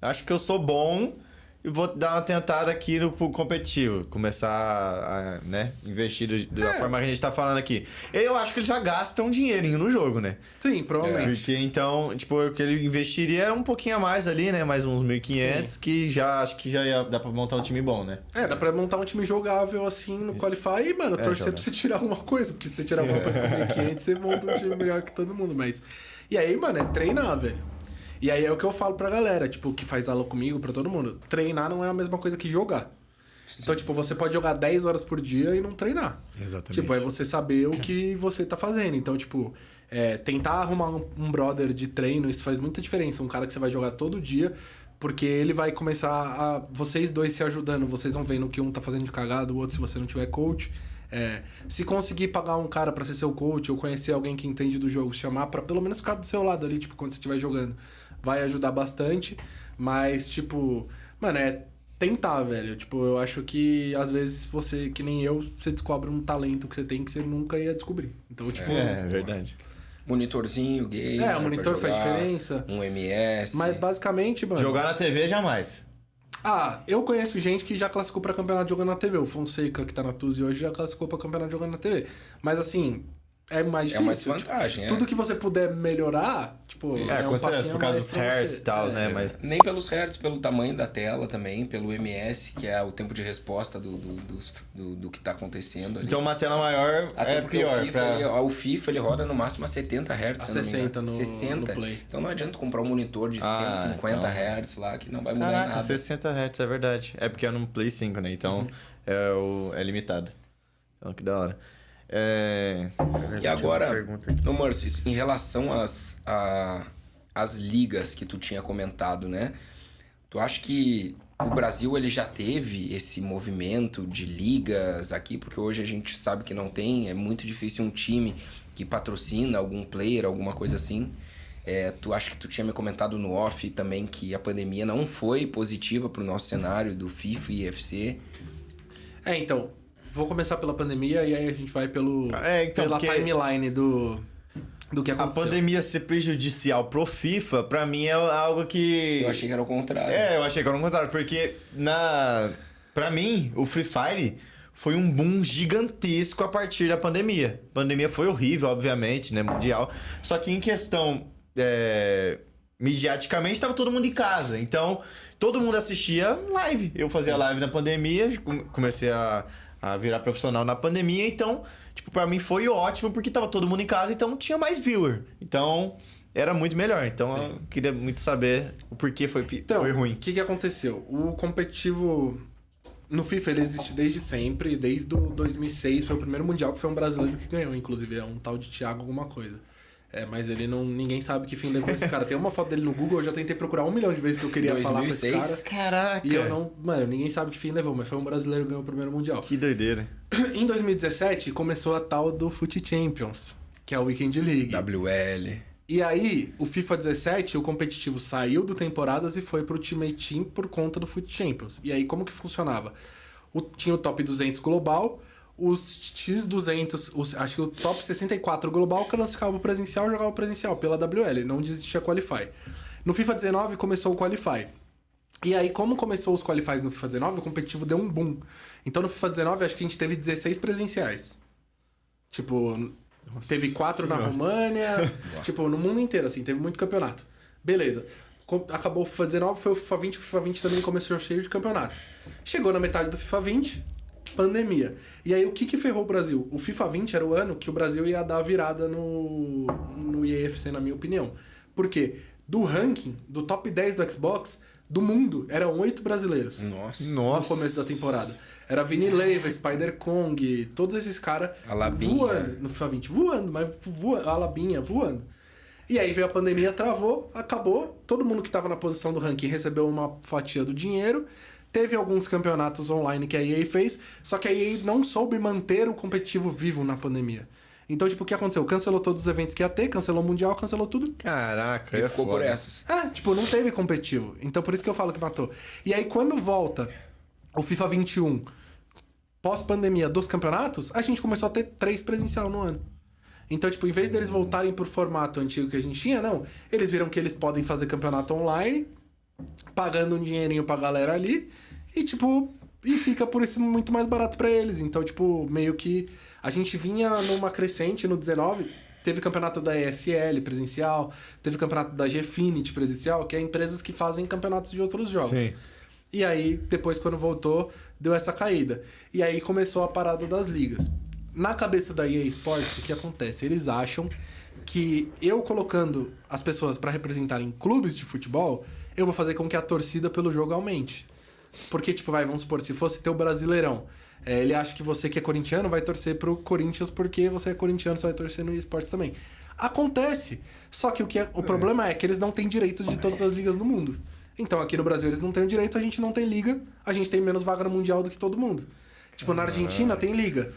acho que eu sou bom e vou dar uma tentada aqui no competitivo. Começar a, né, investir da forma que a gente tá falando aqui. Eu acho que ele já gasta um dinheirinho no jogo, né? Sim, provavelmente. Porque, então, tipo, o que ele investiria era um pouquinho a mais ali, né? Mais uns 1.500, que já acho que já ia dar pra montar um time bom, né? Dá pra montar um time jogável, assim, no Qualify. E, mano, torcer pra você tirar alguma coisa. Porque se você tirar alguma coisa com 1.500, você monta um time melhor que todo mundo. Mas... E aí, mano, é treinar, velho. E aí é o que eu falo pra galera, tipo, que faz aula comigo, pra todo mundo. Treinar não é a mesma coisa que jogar. Sim. Então, tipo, você pode jogar 10 horas por dia e não treinar. Exatamente. Tipo, é você saber o que você tá fazendo. Então, tipo, tentar arrumar um brother de treino, isso faz muita diferença. Um cara que você vai jogar todo dia, porque ele vai começar a... Vocês dois se ajudando, vocês vão vendo o que um tá fazendo de cagada, o outro, se você não tiver coach. Se conseguir pagar um cara pra ser seu coach ou conhecer alguém que entende do jogo, chamar pra pelo menos ficar do seu lado ali, tipo, quando você estiver jogando, vai ajudar bastante. Mas, tipo, mano, tentar, velho. Tipo, eu acho que às vezes você, que nem eu, você descobre um talento que você tem que você nunca ia descobrir. Então, tipo... É verdade. Monitorzinho, game. O monitor faz diferença. Um MS. Mas basicamente, mano... Jogar na TV jamais. Eu conheço gente que já classificou pra campeonato jogando na TV. O Fonseca, que tá na Tuzi hoje, já classificou pra campeonato jogando na TV. Mas assim, é mais difícil. É uma desvantagem, Tudo que você puder melhorar, tipo, um passinho por causa mais dos pra hertz você. e tal, né? Mas... Nem pelos hertz, pelo tamanho da tela também, pelo MS, que é o tempo de resposta do que tá acontecendo ali. Então uma tela maior Até é porque pior. o FIFA ele roda no máximo a 70 Hz. A 60 no 60. Play. Então não adianta comprar um monitor de 150 Hz lá, que não vai mudar Caraca, nada. 60 Hz, é verdade. É porque é no Play 5, né? Então é limitado. Então que da hora. E agora, no Mercy, em relação às ligas que tu tinha comentado, né? Tu acha que o Brasil ele já teve esse movimento de ligas aqui? Porque hoje a gente sabe que não tem, é muito difícil um time que patrocina algum player, alguma coisa assim. Tu acha que tu tinha me comentado no off também que a pandemia não foi positiva pro nosso cenário do FIFA e UFC? Então... Vou começar pela pandemia e aí a gente vai pela timeline do que aconteceu. A pandemia ser prejudicial pro FIFA, pra mim é algo que... Eu achei que era o contrário. Eu achei que era o contrário, porque pra mim, o Free Fire foi um boom gigantesco a partir da pandemia. A pandemia foi horrível, obviamente, né, mundial. Só que em questão, midiaticamente, tava todo mundo em casa. Então, todo mundo assistia live. Eu fazia live na pandemia, comecei a virar profissional na pandemia, então, tipo, pra mim foi ótimo, porque tava todo mundo em casa, então tinha mais viewer. Então, era muito melhor. Então, eu queria muito saber o porquê foi ruim. O que aconteceu? O competitivo no FIFA, ele existe desde sempre, desde o 2006, foi o primeiro mundial que foi um brasileiro que ganhou, inclusive, é um tal de Thiago alguma coisa. Mas ele não... Ninguém sabe que fim levou esse cara. Tem uma foto dele no Google, eu já tentei procurar 1 milhão de vezes que eu queria 2006? falar com esse cara. Caraca! E eu não... Mano, ninguém sabe que fim levou, mas foi um brasileiro que ganhou o primeiro mundial. Que doideira. Em 2017, começou a tal do Foot Champions, que é a Weekend League. WL. E aí, o FIFA 17, o competitivo saiu do temporadas e foi pro Ultimate Team por conta do Foot Champions. E aí, como que funcionava? Tinha o Top 200 global... Os X200, acho que o top 64 global classificava o presencial e jogava o presencial pela WL, não existia Qualify. No FIFA 19 começou o Qualify. E aí, como começou os Qualifies no FIFA 19, o competitivo deu um boom. Então no FIFA 19, acho que a gente teve 16 presenciais. Tipo, teve 4 na România, tipo, no mundo inteiro, assim, teve muito campeonato. Beleza. Acabou o FIFA 19, foi o FIFA 20, o FIFA 20 também começou cheio de campeonato. Chegou na metade do FIFA 20... pandemia. E aí, o que ferrou o Brasil? O FIFA 20 era o ano que o Brasil ia dar a virada no EAFC, na minha opinião. Por quê? Do ranking, do top 10 do Xbox, do mundo, eram 8 brasileiros. Nossa. No começo da temporada. Era Vini Leiva, Spider Kong, todos esses caras voando no FIFA 20. Voando, mas voando, a Labinha voando. E aí veio a pandemia, travou, acabou. Todo mundo que estava na posição do ranking recebeu uma fatia do dinheiro. Teve alguns campeonatos online que a EA fez, só que a EA não soube manter o competitivo vivo na pandemia. Então, tipo, o que aconteceu? Cancelou todos os eventos que ia ter, cancelou o Mundial, cancelou tudo. Caraca, e ficou por essas. Tipo, não teve competitivo. Então, por isso que eu falo que matou. E aí, quando volta o FIFA 21, pós-pandemia dos campeonatos, a gente começou a ter 3 presencial no ano. Então, tipo, em vez deles voltarem pro formato antigo que a gente tinha, não. Eles viram que eles podem fazer campeonato online, pagando um dinheirinho pra galera ali, e, tipo, fica por isso muito mais barato pra eles. Então, tipo, meio que a gente vinha numa crescente no 19, teve campeonato da ESL presencial, teve campeonato da Gfinity presencial, que é empresas que fazem campeonatos de outros jogos. Sim. E aí, depois, quando voltou, deu essa caída. E aí começou a parada das ligas. Na cabeça da EA Sports, o que acontece? Eles acham que eu colocando as pessoas pra representarem clubes de futebol, eu vou fazer com que a torcida pelo jogo aumente. Porque, tipo, vamos supor, se fosse ter o Brasileirão, ele acha que você que é corintiano vai torcer pro Corinthians porque você é corintiano, você vai torcer no esportes também. Acontece. Só que o problema é que eles não têm direito de todas as ligas no mundo. Então, aqui no Brasil eles não têm o direito, a gente não tem liga, a gente tem menos vaga no Mundial do que todo mundo. Tipo, na Argentina tem liga.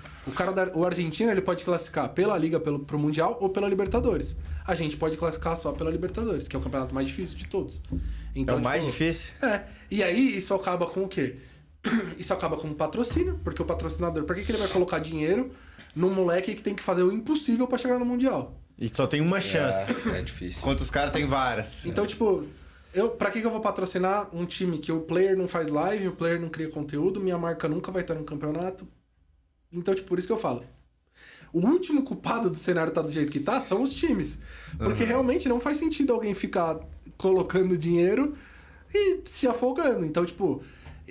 O argentino, ele pode classificar pela liga pro Mundial ou pela Libertadores. A gente pode classificar só pela Libertadores, que é o campeonato mais difícil de todos. Então, é o mais difícil? É. E aí, isso acaba com o quê? Isso acaba com o patrocínio, porque o patrocinador, por que ele vai colocar dinheiro num moleque que tem que fazer o impossível pra chegar no Mundial? E só tem uma chance. É difícil. Enquanto os caras têm várias. Então, tipo, pra que eu vou patrocinar um time que o player não faz live, o player não cria conteúdo, minha marca nunca vai estar no campeonato? Então, tipo, por isso que eu falo. O último culpado do cenário tá do jeito que tá são os times. Porque realmente não faz sentido alguém ficar colocando dinheiro e se afogando. Então, tipo,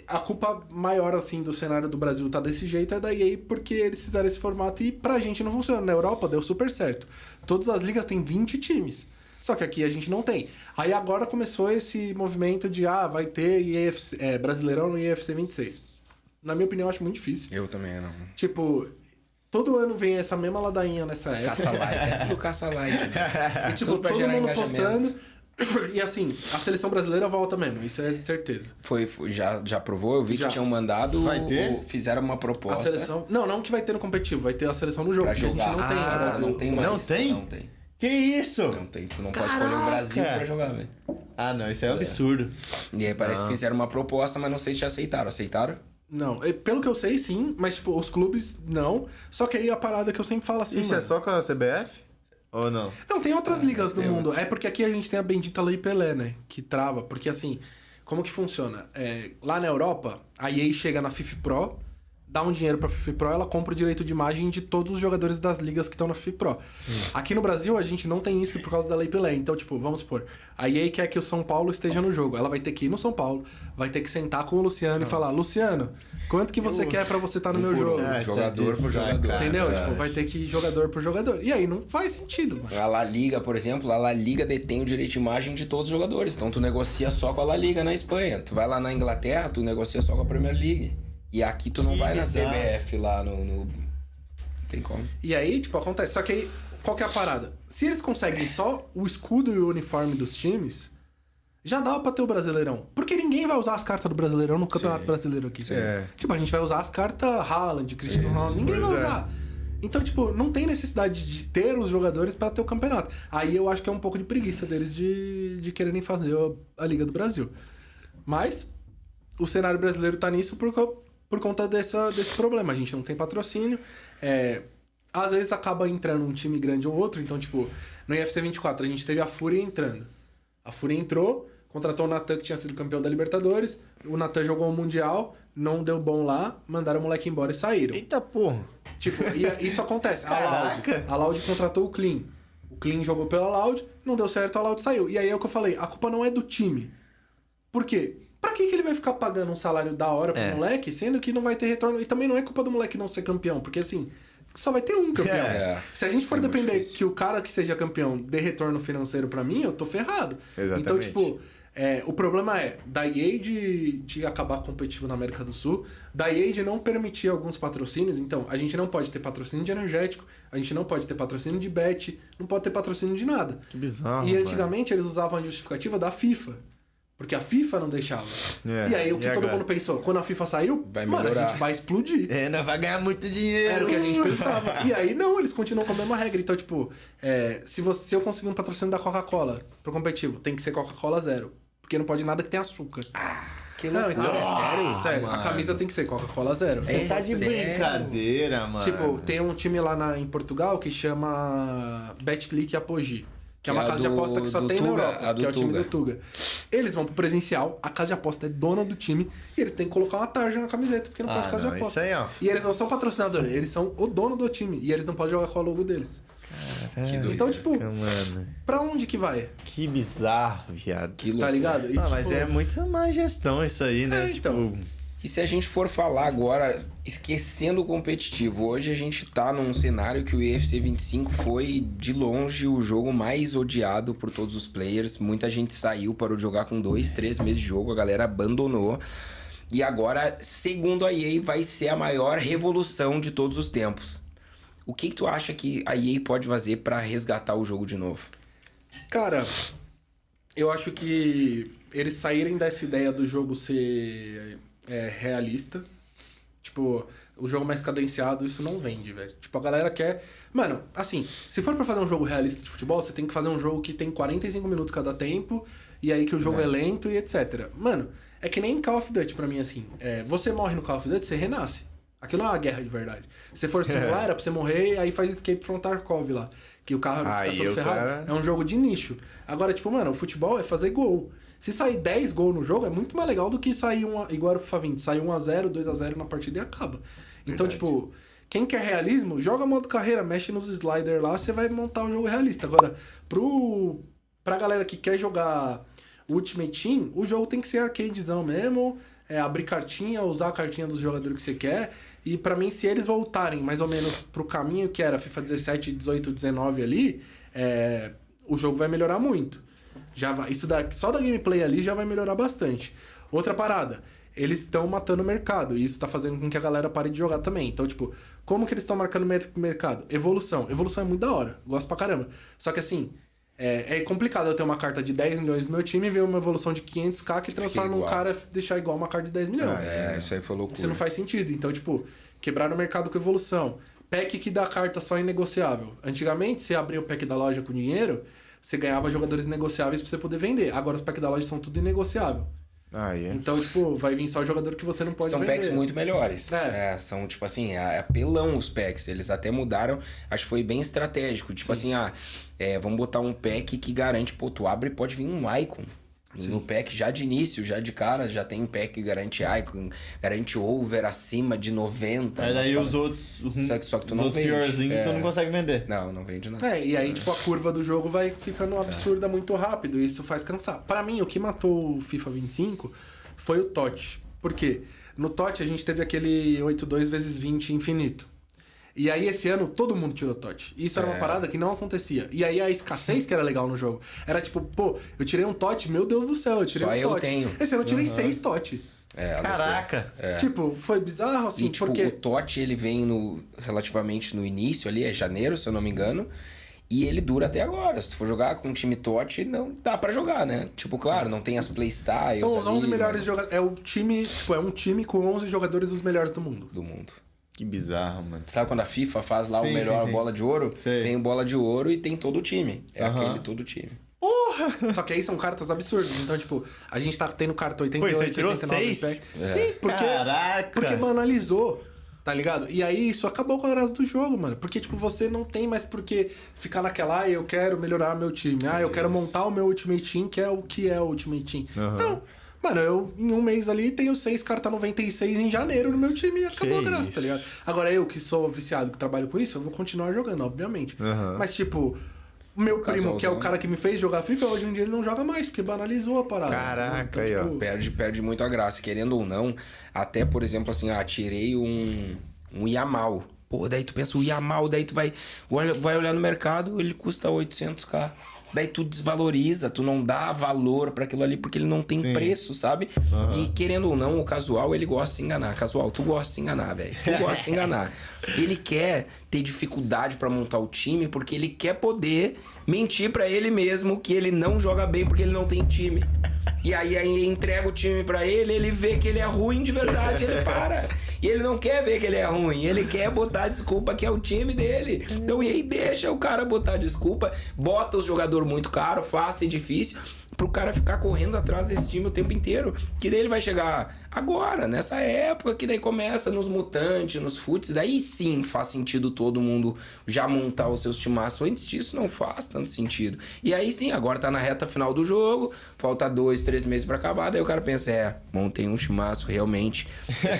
a culpa maior, assim, do cenário do Brasil tá desse jeito é da EA porque eles fizeram esse formato e pra gente não funciona. Na Europa deu super certo. Todas as ligas têm 20 times. Só que aqui a gente não tem. Aí agora começou esse movimento de, vai ter Brasileirão no IFC 26. Na minha opinião, eu acho muito difícil. Eu também não. Tipo, todo ano vem essa mesma ladainha nessa época. Caça-like, é tudo caça-like, né? E tipo, todo mundo postando. E assim, a seleção brasileira volta mesmo, isso é certeza. Já provou? Eu vi que tinham mandado. Vai ter? Fizeram uma proposta. A seleção. Não que vai ter no competitivo, vai ter a seleção no jogo. Pra A gente jogar. não tem. Ah, não tem mais. Não tem? Não tem. Que isso? Não tem. Tu não pode escolher o Brasil pra jogar, velho. Ah, não, isso é um absurdo. E aí parece que fizeram uma proposta, mas não sei se já aceitaram. Aceitaram? Não, pelo que eu sei, sim, mas tipo, os clubes não. Só que aí a parada que eu sempre falo assim. Isso é só com a CBF? Ou não? Não, tem outras ligas do mundo. É porque aqui a gente tem a bendita Lei Pelé, né? Que trava. Porque assim, como que funciona? Lá na Europa, a EA chega na FIFA Pro, dá um dinheiro pra FIFA Pro, ela compra o direito de imagem de todos os jogadores das ligas que estão na FIFA Pro. Sim. Aqui no Brasil, a gente não tem isso por causa da Lei Pelé. Então, tipo, vamos supor, a EA quer que o São Paulo esteja no jogo. Ela vai ter que ir no São Paulo, vai ter que sentar com o Luciano e falar, Luciano, quanto que você quer pra você estar no meu jogo? Jogador por jogador. Entendeu? Tipo, vai ter que ir jogador por jogador. E aí não faz sentido, mano. A La Liga, por exemplo, a La Liga detém o direito de imagem de todos os jogadores. Então tu negocia só com a La Liga na Espanha. Tu vai lá na Inglaterra, tu negocia só com a Premier League. E aqui tu não vai na CBF lá no... Não tem como. E aí, tipo, acontece. Só que aí, qual que é a parada? Se eles conseguem só o escudo e o uniforme dos times, já dá pra ter o Brasileirão. Porque ninguém vai usar as cartas do Brasileirão no Campeonato Brasileiro aqui. Tipo, a gente vai usar as cartas Haaland, Cristiano Ronaldo. Ninguém vai usar. Então, tipo, não tem necessidade de ter os jogadores pra ter o campeonato. Aí eu acho que é um pouco de preguiça deles de quererem fazer a Liga do Brasil. Mas o cenário brasileiro tá nisso por conta desse problema. A gente não tem patrocínio. Às vezes acaba entrando um time grande ou outro. Então, tipo, no UFC 24 a gente teve a Fúria entrando. A Fúria entrou, contratou o Natan, que tinha sido campeão da Libertadores. O Natan jogou o Mundial, não deu bom lá, mandaram o moleque embora e saíram. Eita porra! Tipo, e isso acontece. A Loud contratou o Clean. O Clean jogou pela Loud, não deu certo, a Loud saiu. E aí é o que eu falei, a culpa não é do time. Por quê? Pra que ele vai ficar pagando um salário da hora pro moleque, sendo que não vai ter retorno? E também não é culpa do moleque não ser campeão, porque assim, só vai ter um campeão. Se a gente for depender que o cara que seja campeão dê retorno financeiro pra mim, eu tô ferrado. Exatamente. Então, tipo, o problema é da EA de acabar competitivo na América do Sul, da EA de não permitir alguns patrocínios. Então, a gente não pode ter patrocínio de energético, a gente não pode ter patrocínio de bet, não pode ter patrocínio de nada. Que bizarro. E antigamente eles usavam a justificativa da FIFA. Porque a FIFA não deixava. E aí o que todo mundo pensou? Quando a FIFA saiu, mano, a gente vai explodir. Nós vai ganhar muito dinheiro. Era o que a gente pensava. E aí, não, eles continuam com a mesma regra. Então, tipo, se eu conseguir um patrocínio da Coca-Cola pro competitivo, tem que ser Coca-Cola zero. Porque não pode nada que tenha açúcar. Que loucura, então, sério, mano. A camisa tem que ser Coca-Cola zero. Você tá de brincadeira, mano. Tipo, tem um time lá em Portugal que chama BetClick Apogee. Que é uma casa de aposta que só tem na Europa, que é o time do Tuga. Eles vão pro presencial, a casa de aposta é dona do time e eles têm que colocar uma tarja na camiseta, porque não pode casa de aposta. Isso aí, ó. E eles não são patrocinadores, eles são o dono do time e eles não podem jogar com a logo deles. Caralho, então, tipo, mano. Pra onde que vai? Que bizarro, viado. Tá ligado? E, mas é muita má gestão isso aí, né? Então. E se a gente for falar agora, esquecendo o competitivo, hoje a gente tá num cenário que o UFC 25 foi, de longe, o jogo mais odiado por todos os players. Muita gente saiu, parou de jogar com 2, 3 meses de jogo, a galera abandonou. E agora, segundo a EA, vai ser a maior revolução de todos os tempos. O que tu acha que a EA pode fazer pra resgatar o jogo de novo? Cara, eu acho que eles saírem dessa ideia do jogo ser realista. Tipo, o jogo mais cadenciado, isso não vende, velho. Tipo, a galera quer... Mano, assim, se for pra fazer um jogo realista de futebol, você tem que fazer um jogo que tem 45 minutos cada tempo, e aí que o jogo é lento e etc. Mano, é que nem Call of Duty pra mim, assim. Você morre no Call of Duty, você renasce. Aquilo não é uma guerra de verdade. Se for simular, era pra você morrer e aí faz Escape from Tarkov lá. Que o carro fica todo ferrado. É um jogo de nicho. Agora, tipo, mano, o futebol é fazer gol. Se sair 10 gols no jogo, é muito mais legal do que sair igual o FIFA 20. Sair 1x0, 2x0 na partida e acaba. Então, tipo, quem quer realismo, joga modo carreira, mexe nos sliders lá, você vai montar um jogo realista. Agora, pra galera que quer jogar Ultimate Team, o jogo tem que ser arcadezão mesmo, abrir cartinha, usar a cartinha dos jogadores que você quer. E pra mim, se eles voltarem mais ou menos pro caminho que era FIFA 17, 18, 19 ali, o jogo vai melhorar muito. Só da gameplay ali já vai melhorar bastante. Outra parada, eles estão matando o mercado, e isso tá fazendo com que a galera pare de jogar também. Então, tipo, como que eles estão marcando o mercado? Evolução. Evolução é muito da hora, gosto pra caramba. Só que assim, é complicado eu ter uma carta de 10 milhões no meu time e ver uma evolução de 500k que transforma um cara deixar igual uma carta de 10 milhões. Isso aí foi loucura. Isso não faz sentido. Então, tipo, quebrar o mercado com evolução. Pack que dá carta só inegociável. Antigamente, você abria o pack da loja com dinheiro, você ganhava jogadores negociáveis pra você poder vender. Agora os packs da loja são tudo inegociável. Então, tipo, vai vir só o jogador que você não pode vender. São packs muito melhores. São, tipo assim, apelão os packs. Eles até mudaram, acho que foi bem estratégico. Tipo assim, vamos botar um pack que garante, tu abre e pode vir um Icon. Sim. No pack, já de início, já de cara, já tem pack que garante Icon, garante over acima de 90. Aí daí os outros, só que tu não vende. Piorzinho, tu não consegue vender. Não vende nada. E aí, tipo, a curva do jogo vai ficando absurda muito rápido, e isso faz cansar. Pra mim, o que matou o FIFA 25 foi o TOT. Por quê? No TOT a gente teve aquele 82x20 infinito. E aí, esse ano, todo mundo tirou TOT. E isso era uma parada que não acontecia. E aí, a escassez que era legal no jogo. Era tipo, eu tirei um TOT, meu Deus do céu, eu tirei um TOT. Eu tenho. Esse ano eu tirei 6 TOT. Caraca! Tipo, foi bizarro, assim, e, tipo, porque... o TOT, ele vem relativamente no início ali, janeiro, se eu não me engano. E ele dura até agora. Se tu for jogar com um time TOT, não dá pra jogar, né? Tipo, claro, não tem as playstyles. São os 11 melhores jogadores. É o time, tipo, é um time com 11 jogadores os melhores do mundo. Que bizarro, mano. Sabe quando a FIFA faz lá o melhor bola de ouro? Tem o bola de ouro e tem todo o time. Aquele todo o time. Porra! Só que aí são cartas absurdas. Então, tipo, a gente tá tendo carta 88, você tirou 89... 6? Sim, porque... Caraca! Porque banalizou, tá ligado? E aí isso acabou com a graça do jogo, mano. Porque, tipo, você não tem mais por que ficar naquela, eu quero melhorar meu time. Eu quero montar o meu Ultimate Team, que é o Ultimate Team. Não. Mano, eu em um mês ali tenho 6 cartas 96 em janeiro no meu time e acabou a graça, tá ligado? Agora eu que sou viciado, que trabalho com isso, eu vou continuar jogando, obviamente. Mas tipo, o meu primo, que é o cara que me fez jogar FIFA, hoje em dia ele não joga mais, porque banalizou a parada. Caraca, então, aí, tipo... Perde muito a graça, querendo ou não. Até, por exemplo, assim, tirei um Yamal. Pô, daí tu pensa, o Yamal, daí tu vai olhar no mercado, ele custa 800k. Daí tu desvaloriza, tu não dá valor pra aquilo ali porque ele não tem preço, sabe? E querendo ou não, o casual, ele gosta de se enganar. Casual, tu gosta de se enganar, velho. Tu gosta de se enganar. Ele quer ter dificuldade pra montar o time porque ele quer poder mentir pra ele mesmo que ele não joga bem porque ele não tem time. E aí entrega o time pra ele, ele vê que ele é ruim de verdade, ele para. E ele não quer ver que ele é ruim, ele quer botar desculpa que é o time dele. Então, e aí deixa o cara botar desculpa, bota os jogadores muito caro, fácil e difícil, pro cara ficar correndo atrás desse time o tempo inteiro. Que daí ele vai chegar agora, nessa época, que daí começa nos mutantes, nos futs, daí sim faz sentido todo mundo já montar os seus timaços. Antes disso não faz tanto sentido. E aí sim, agora tá na reta final do jogo, falta 2, 3 meses pra acabar, daí o cara pensa, montei um timaço, realmente,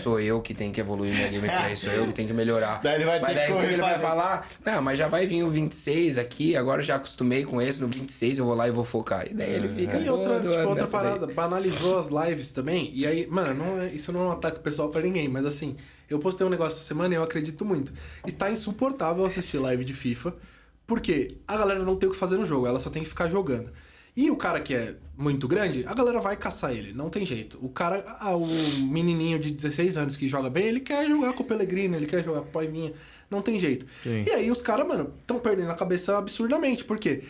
sou eu que tenho que evoluir minha gameplay, sou eu que tenho que melhorar. Daí ele vai mas ter daí que correr, ele vai falar, não, mas já vai vir o 26 aqui, agora já acostumei com esse, no 26 eu vou lá e vou focar. E daí ele fica... E outra parada, banalizou as lives também, e aí, mano, isso não é um ataque pessoal pra ninguém, mas assim, eu postei um negócio essa semana e eu acredito muito. Está insuportável assistir live de FIFA, porque a galera não tem o que fazer no jogo, ela só tem que ficar jogando. E o cara que é muito grande, a galera vai caçar ele, não tem jeito. O cara, o menininho de 16 anos que joga bem, ele quer jogar com o Pellegrino, ele quer jogar com o Paivinha, não tem jeito. Sim. E aí os caras, mano, estão perdendo a cabeça absurdamente, porque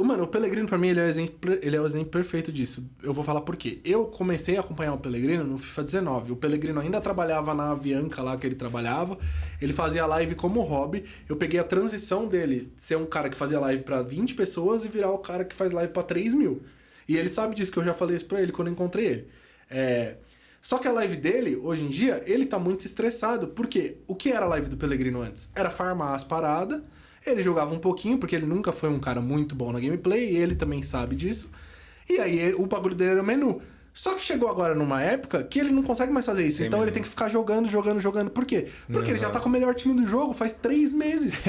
Mano, o Pellegrino, pra mim, ele é o exemplo perfeito disso. Eu vou falar por quê. Eu comecei a acompanhar o Pellegrino no FIFA 19. O Pellegrino ainda trabalhava na Avianca lá que ele trabalhava. Ele fazia live como hobby. Eu peguei a transição dele, ser um cara que fazia live pra 20 pessoas e virar o cara que faz live pra 3 mil. E ele sabe disso, que eu já falei isso pra ele quando eu encontrei ele. Só que a live dele, hoje em dia, ele tá muito estressado. Por quê? O que era a live do Pellegrino antes? Era farmar as paradas. Ele jogava um pouquinho, porque ele nunca foi um cara muito bom na gameplay, e ele também sabe disso. E aí o bagulho dele era o menu. Só que chegou agora numa época que ele não consegue mais fazer isso. Então ele tem que ficar jogando. Por quê? Porque ele já tá com o melhor time do jogo faz 3 meses.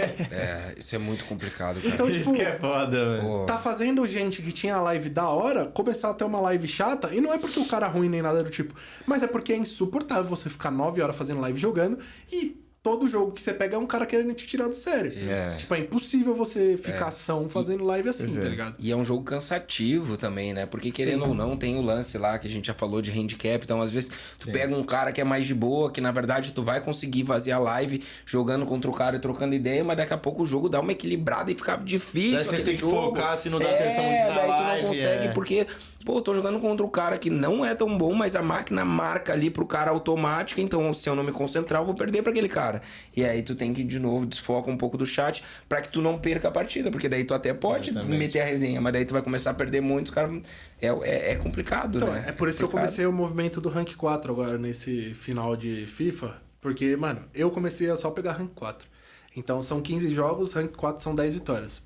Isso é muito complicado, cara. Então, isso que é foda, mano. Tá fazendo gente que tinha live da hora começar a ter uma live chata. E não é porque o cara é ruim nem nada do tipo. Mas é porque é insuportável você ficar 9 horas fazendo live jogando e... Todo jogo que você pega é um cara querendo te tirar do sério. Tipo, é impossível você ficar ação fazendo live assim, tá ligado? E é um jogo cansativo também, né? Porque querendo ou não, tem o lance lá que a gente já falou de handicap. Então, às vezes, tu pega um cara que é mais de boa, que na verdade tu vai conseguir fazer a live jogando contra o cara e trocando ideia, mas daqui a pouco o jogo dá uma equilibrada e fica difícil. Daí você tem que focar se não dá atenção muito na live. Daí tu não consegue, porque... Pô, eu tô jogando contra o cara que não é tão bom, mas a máquina marca ali pro cara automática, então se eu não me concentrar, eu vou perder pra aquele cara. E aí tu tem que, de novo, desfoca um pouco do chat pra que tu não perca a partida, porque daí tu até pode meter a resenha, mas daí tu vai começar a perder muito, os caras... É complicado, então, né? É por isso que eu comecei o movimento do Rank 4 agora, nesse final de FIFA, porque, mano, eu comecei a só pegar Rank 4. Então são 15 jogos, Rank 4 são 10 vitórias.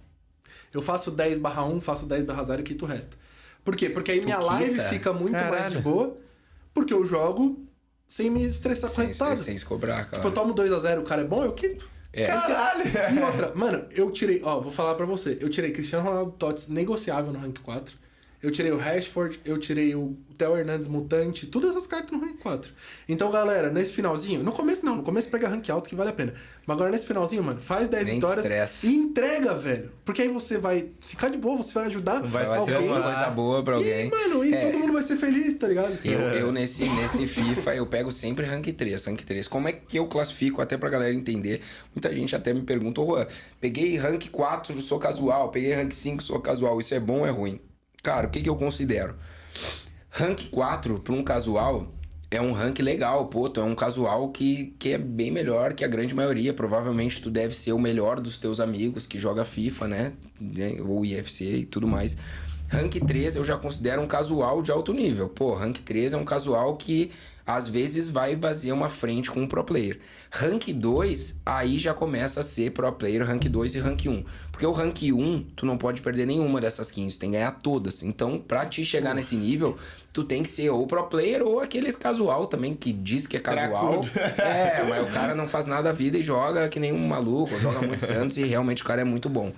Eu faço 10/1, faço 10/0 e quito o resto. Por quê? Porque aí minha live fica muito mais de boa, porque eu jogo sem me estressar com o resultado. Sem se cobrar, cara. Tipo, eu tomo 2/0, o cara é bom, eu quito. Caralho! E outra, mano, eu tirei, vou falar pra você, eu tirei Cristiano Ronaldo Tots negociável no Rank 4, eu tirei o Rashford, eu tirei o Theo Hernandes Mutante, todas essas cartas no Rank 4. Então, galera, nesse finalzinho, no começo pega Rank alto que vale a pena. Mas agora nesse finalzinho, mano, faz 10 vitórias e entrega, velho. Porque aí você vai ficar de boa, você vai ajudar vai ser uma coisa boa pra alguém. E, mano, todo mundo vai ser feliz, tá ligado? Eu nesse FIFA, eu pego sempre Rank 3. Como é que eu classifico, até pra galera entender? Muita gente até me pergunta, Juan, peguei Rank 4, sou casual, peguei Rank 5, sou casual, isso é bom ou é ruim? Cara, o que eu considero? Rank 4 para um casual é um rank legal, pô, tu é um casual que é bem melhor que a grande maioria. Provavelmente tu deve ser o melhor dos teus amigos que joga FIFA, né? Ou IFC e tudo mais. Rank 3 eu já considero um casual de alto nível. Pô, Rank 3 é um casual que às vezes vai fazer uma frente com um pro player. Rank 2, aí já começa a ser pro player, Rank 2 e Rank 1. Porque o Rank 1, tu não pode perder nenhuma dessas 15, tu tem que ganhar todas. Então, pra te chegar nesse nível, tu tem que ser ou pro player ou aqueles casual também, que diz que é casual. Mas o cara não faz nada da vida e joga que nem um maluco, ou joga muitos anos e realmente o cara é muito bom.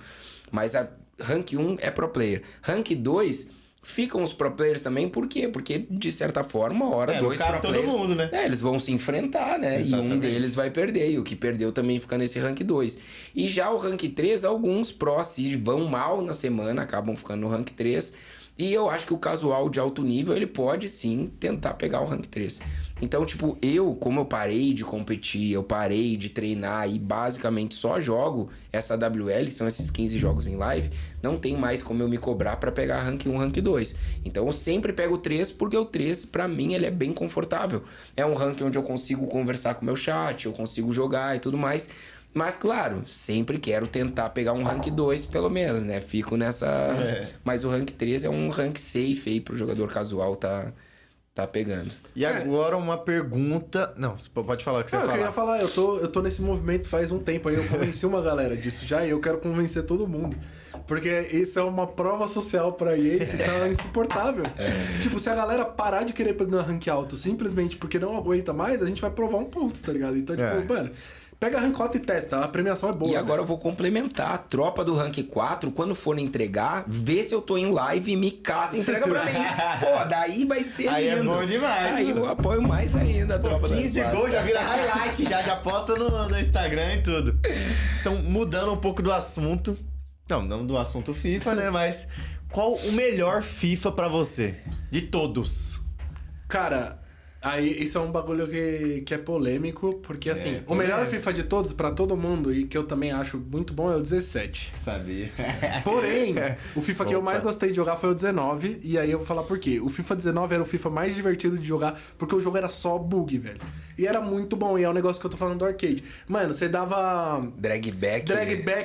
Mas a Rank 1 é pro player. Rank 2... ficam os pro players também, por quê? Porque, de certa forma, uma hora, dois pro players... todo mundo, né? Eles vão se enfrentar, né? Exatamente. E um deles vai perder, e o que perdeu também fica nesse rank 2. E já o rank 3, alguns pró, se vão mal na semana, acabam ficando no rank 3. E eu acho que o casual de alto nível, ele pode sim tentar pegar o rank 3. Então, tipo, como eu parei de competir, eu parei de treinar e basicamente só jogo essa WL, que são esses 15 jogos em live, não tem mais como eu me cobrar pra pegar rank 1, rank 2. Então eu sempre pego o 3, porque o 3, pra mim, ele é bem confortável. É um rank onde eu consigo conversar com o meu chat, eu consigo jogar e tudo mais. Mas, claro, sempre quero tentar pegar um rank 2, pelo menos, né? Fico nessa... Mas o rank 3 é um rank safe aí pro jogador casual tá pegando. E agora uma pergunta... Não, pode falar o que você eu queria falar, eu tô nesse movimento faz um tempo aí, eu convenci uma galera disso já e eu quero convencer todo mundo. Porque isso é uma prova social pra EA que tá insuportável. Tipo, se a galera parar de querer pegar rank alto simplesmente porque não aguenta mais, a gente vai provar um ponto, tá ligado? Então, tipo, mano... Pega rank 4 e testa, a premiação é boa. E agora eu vou complementar. A tropa do rank 4, quando for entregar, vê se eu tô em live e me caça e entrega pra mim. Pô, daí vai ser lindo. Aí é bom demais. Aí eu apoio mais ainda a tropa do rank 4. 15 gols já vira highlight, já posta no Instagram e tudo. Então, mudando um pouco do assunto. Não do assunto FIFA, né? Mas qual o melhor FIFA pra você? De todos. Cara, Aí, isso é um bagulho que é polêmico, porque assim, o melhor FIFA de todos, pra todo mundo, e que eu também acho muito bom, é o 17. Sabia. Porém, o FIFA que eu mais gostei de jogar foi o 19, e aí eu vou falar por quê. O FIFA 19 era o FIFA mais divertido de jogar, porque o jogo era só bug, velho. E era muito bom, e é o negócio que eu tô falando do arcade. Mano, você dava... Drag back,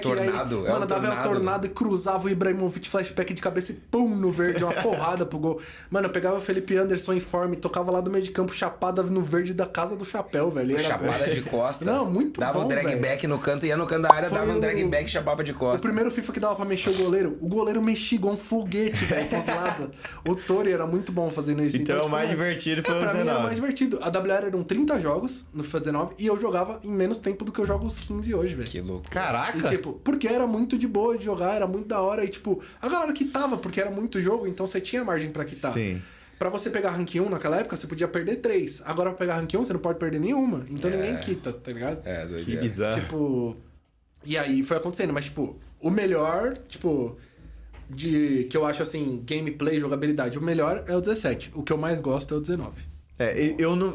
tornado. Aí, mano, dava o tornado e cruzava o Ibrahimovic flashback de cabeça e pum, no verde, uma porrada pro gol. Mano, eu pegava o Felipe Anderson em forma e tocava lá do meio de campo, chapada no verde da casa do chapéu, velho. Chapada de costa. Não, muito dava bom, um drag velho. back no canto, ia no canto da área, dava um drag back e chapava de O costa. primeiro FIFA que dava pra mexer o goleiro mexia igual um foguete, velho, pros lados. O Tori era muito bom fazendo isso. Então o mais divertido foi o 19. Pra mim era o mais divertido. A WR eram 30 jogos no FIFA 19 e eu jogava em menos tempo do que eu jogo os 15 hoje, velho. Que louco. Caraca! E tipo, porque era muito de boa de jogar, era muito da hora. E tipo, a galera quitava, porque era muito jogo, então você tinha margem pra quitar. Sim. Pra você pegar rank 1 naquela época, você podia perder 3. Agora pra pegar rank 1, você não pode perder nenhuma. Então ninguém quita, tá ligado? É, doido. Que bizarro. Tipo... E aí foi acontecendo, mas tipo, o melhor, tipo... que eu acho assim, gameplay, jogabilidade, o melhor é o 17. O que eu mais gosto é o 19.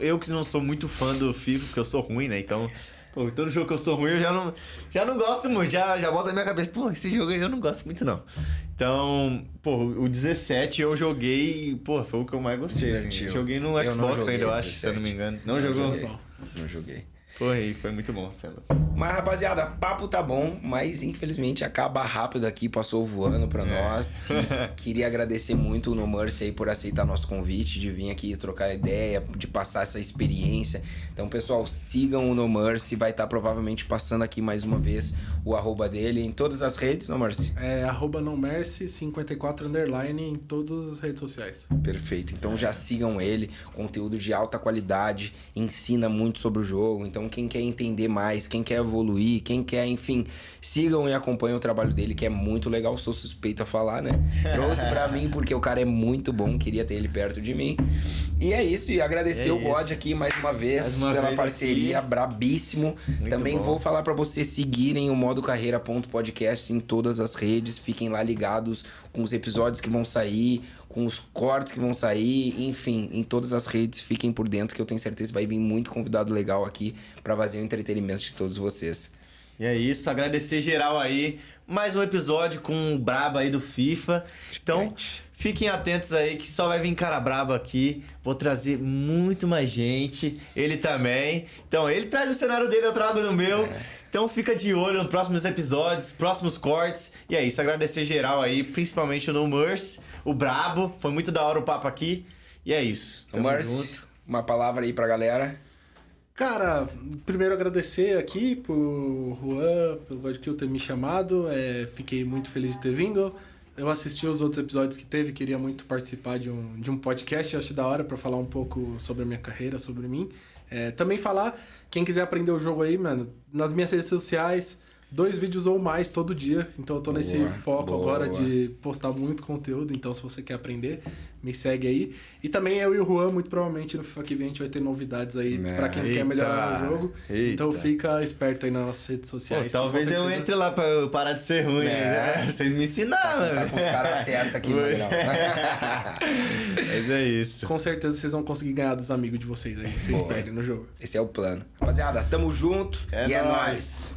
Eu que não sou muito fã do FIFA, porque eu sou ruim, né? Então, pô, todo jogo que eu sou ruim, eu já não gosto muito. Já bota na minha cabeça, pô, esse jogo aí eu não gosto muito, não. Então, pô, o 17 eu joguei, pô, foi o que eu mais gostei. Assim. Joguei no Xbox ainda, eu acho, se eu não me engano. Não jogou? Não joguei. Pô, aí foi muito bom, Sandro. Mas, rapaziada, papo tá bom, mas infelizmente acaba rápido aqui, passou voando pra nós. Queria agradecer muito o No Mercy aí por aceitar nosso convite, de vir aqui trocar ideia, de passar essa experiência. Então, pessoal, sigam o No Mercy, vai estar provavelmente passando aqui mais uma vez o @ dele em todas as redes, No Mercy. É @nomercy54_ em todas as redes sociais. Perfeito, então já sigam ele, conteúdo de alta qualidade, ensina muito sobre o jogo, então quem quer entender mais, quem quer evoluir, quem quer, enfim, sigam e acompanhem o trabalho dele, que é muito legal, sou suspeito a falar, né? Trouxe pra mim porque o cara é muito bom, queria ter ele perto de mim. E é isso, e agradecer o God aqui mais uma vez pela parceria, brabíssimo. Muito Também bom. vou falar pra vocês seguirem o Modo Carreira.podcast em todas as redes, fiquem lá ligados com os episódios que vão sair, com os cortes que vão sair, enfim, em todas as redes, fiquem por dentro que eu tenho certeza que vai vir muito convidado legal aqui pra fazer o entretenimento de todos vocês. E é isso, agradecer geral aí. Mais um episódio com o braba aí do FIFA. Então, fiquem atentos aí que só vai vir cara braba aqui. Vou trazer muito mais gente. Ele também. Então, ele traz o cenário dele, eu trago no meu. Então fica de olho nos próximos episódios, próximos cortes. E é isso, agradecer geral aí, principalmente o No Mercy, o brabo. Foi muito da hora o papo aqui. E é isso. No Mercy, uma palavra aí pra galera. Cara, primeiro agradecer aqui por Juan, pelo GodKill ter me chamado. Fiquei muito feliz de ter vindo. Eu assisti os outros episódios que teve, queria muito participar de um podcast. Eu acho da hora pra falar um pouco sobre a minha carreira, sobre mim. Também falar, quem quiser aprender o jogo aí, mano, nas minhas redes sociais, 2 vídeos ou mais todo dia. Então eu tô nesse foco agora de postar muito conteúdo. Então se você quer aprender, me segue aí. E também eu e o Juan, muito provavelmente no FIFA que vem a gente vai ter novidades aí pra quem quer melhorar o jogo. Então fica esperto aí nas nossas redes sociais. Pô, talvez eu entre lá pra eu parar de ser ruim, né? Vocês me ensinaram, Tá com os caras certos aqui, mano. Mas é isso. Com certeza vocês vão conseguir ganhar dos amigos de vocês aí. Vocês perdem no jogo. Esse é o plano. Rapaziada, tamo junto e é nóis. Nóis.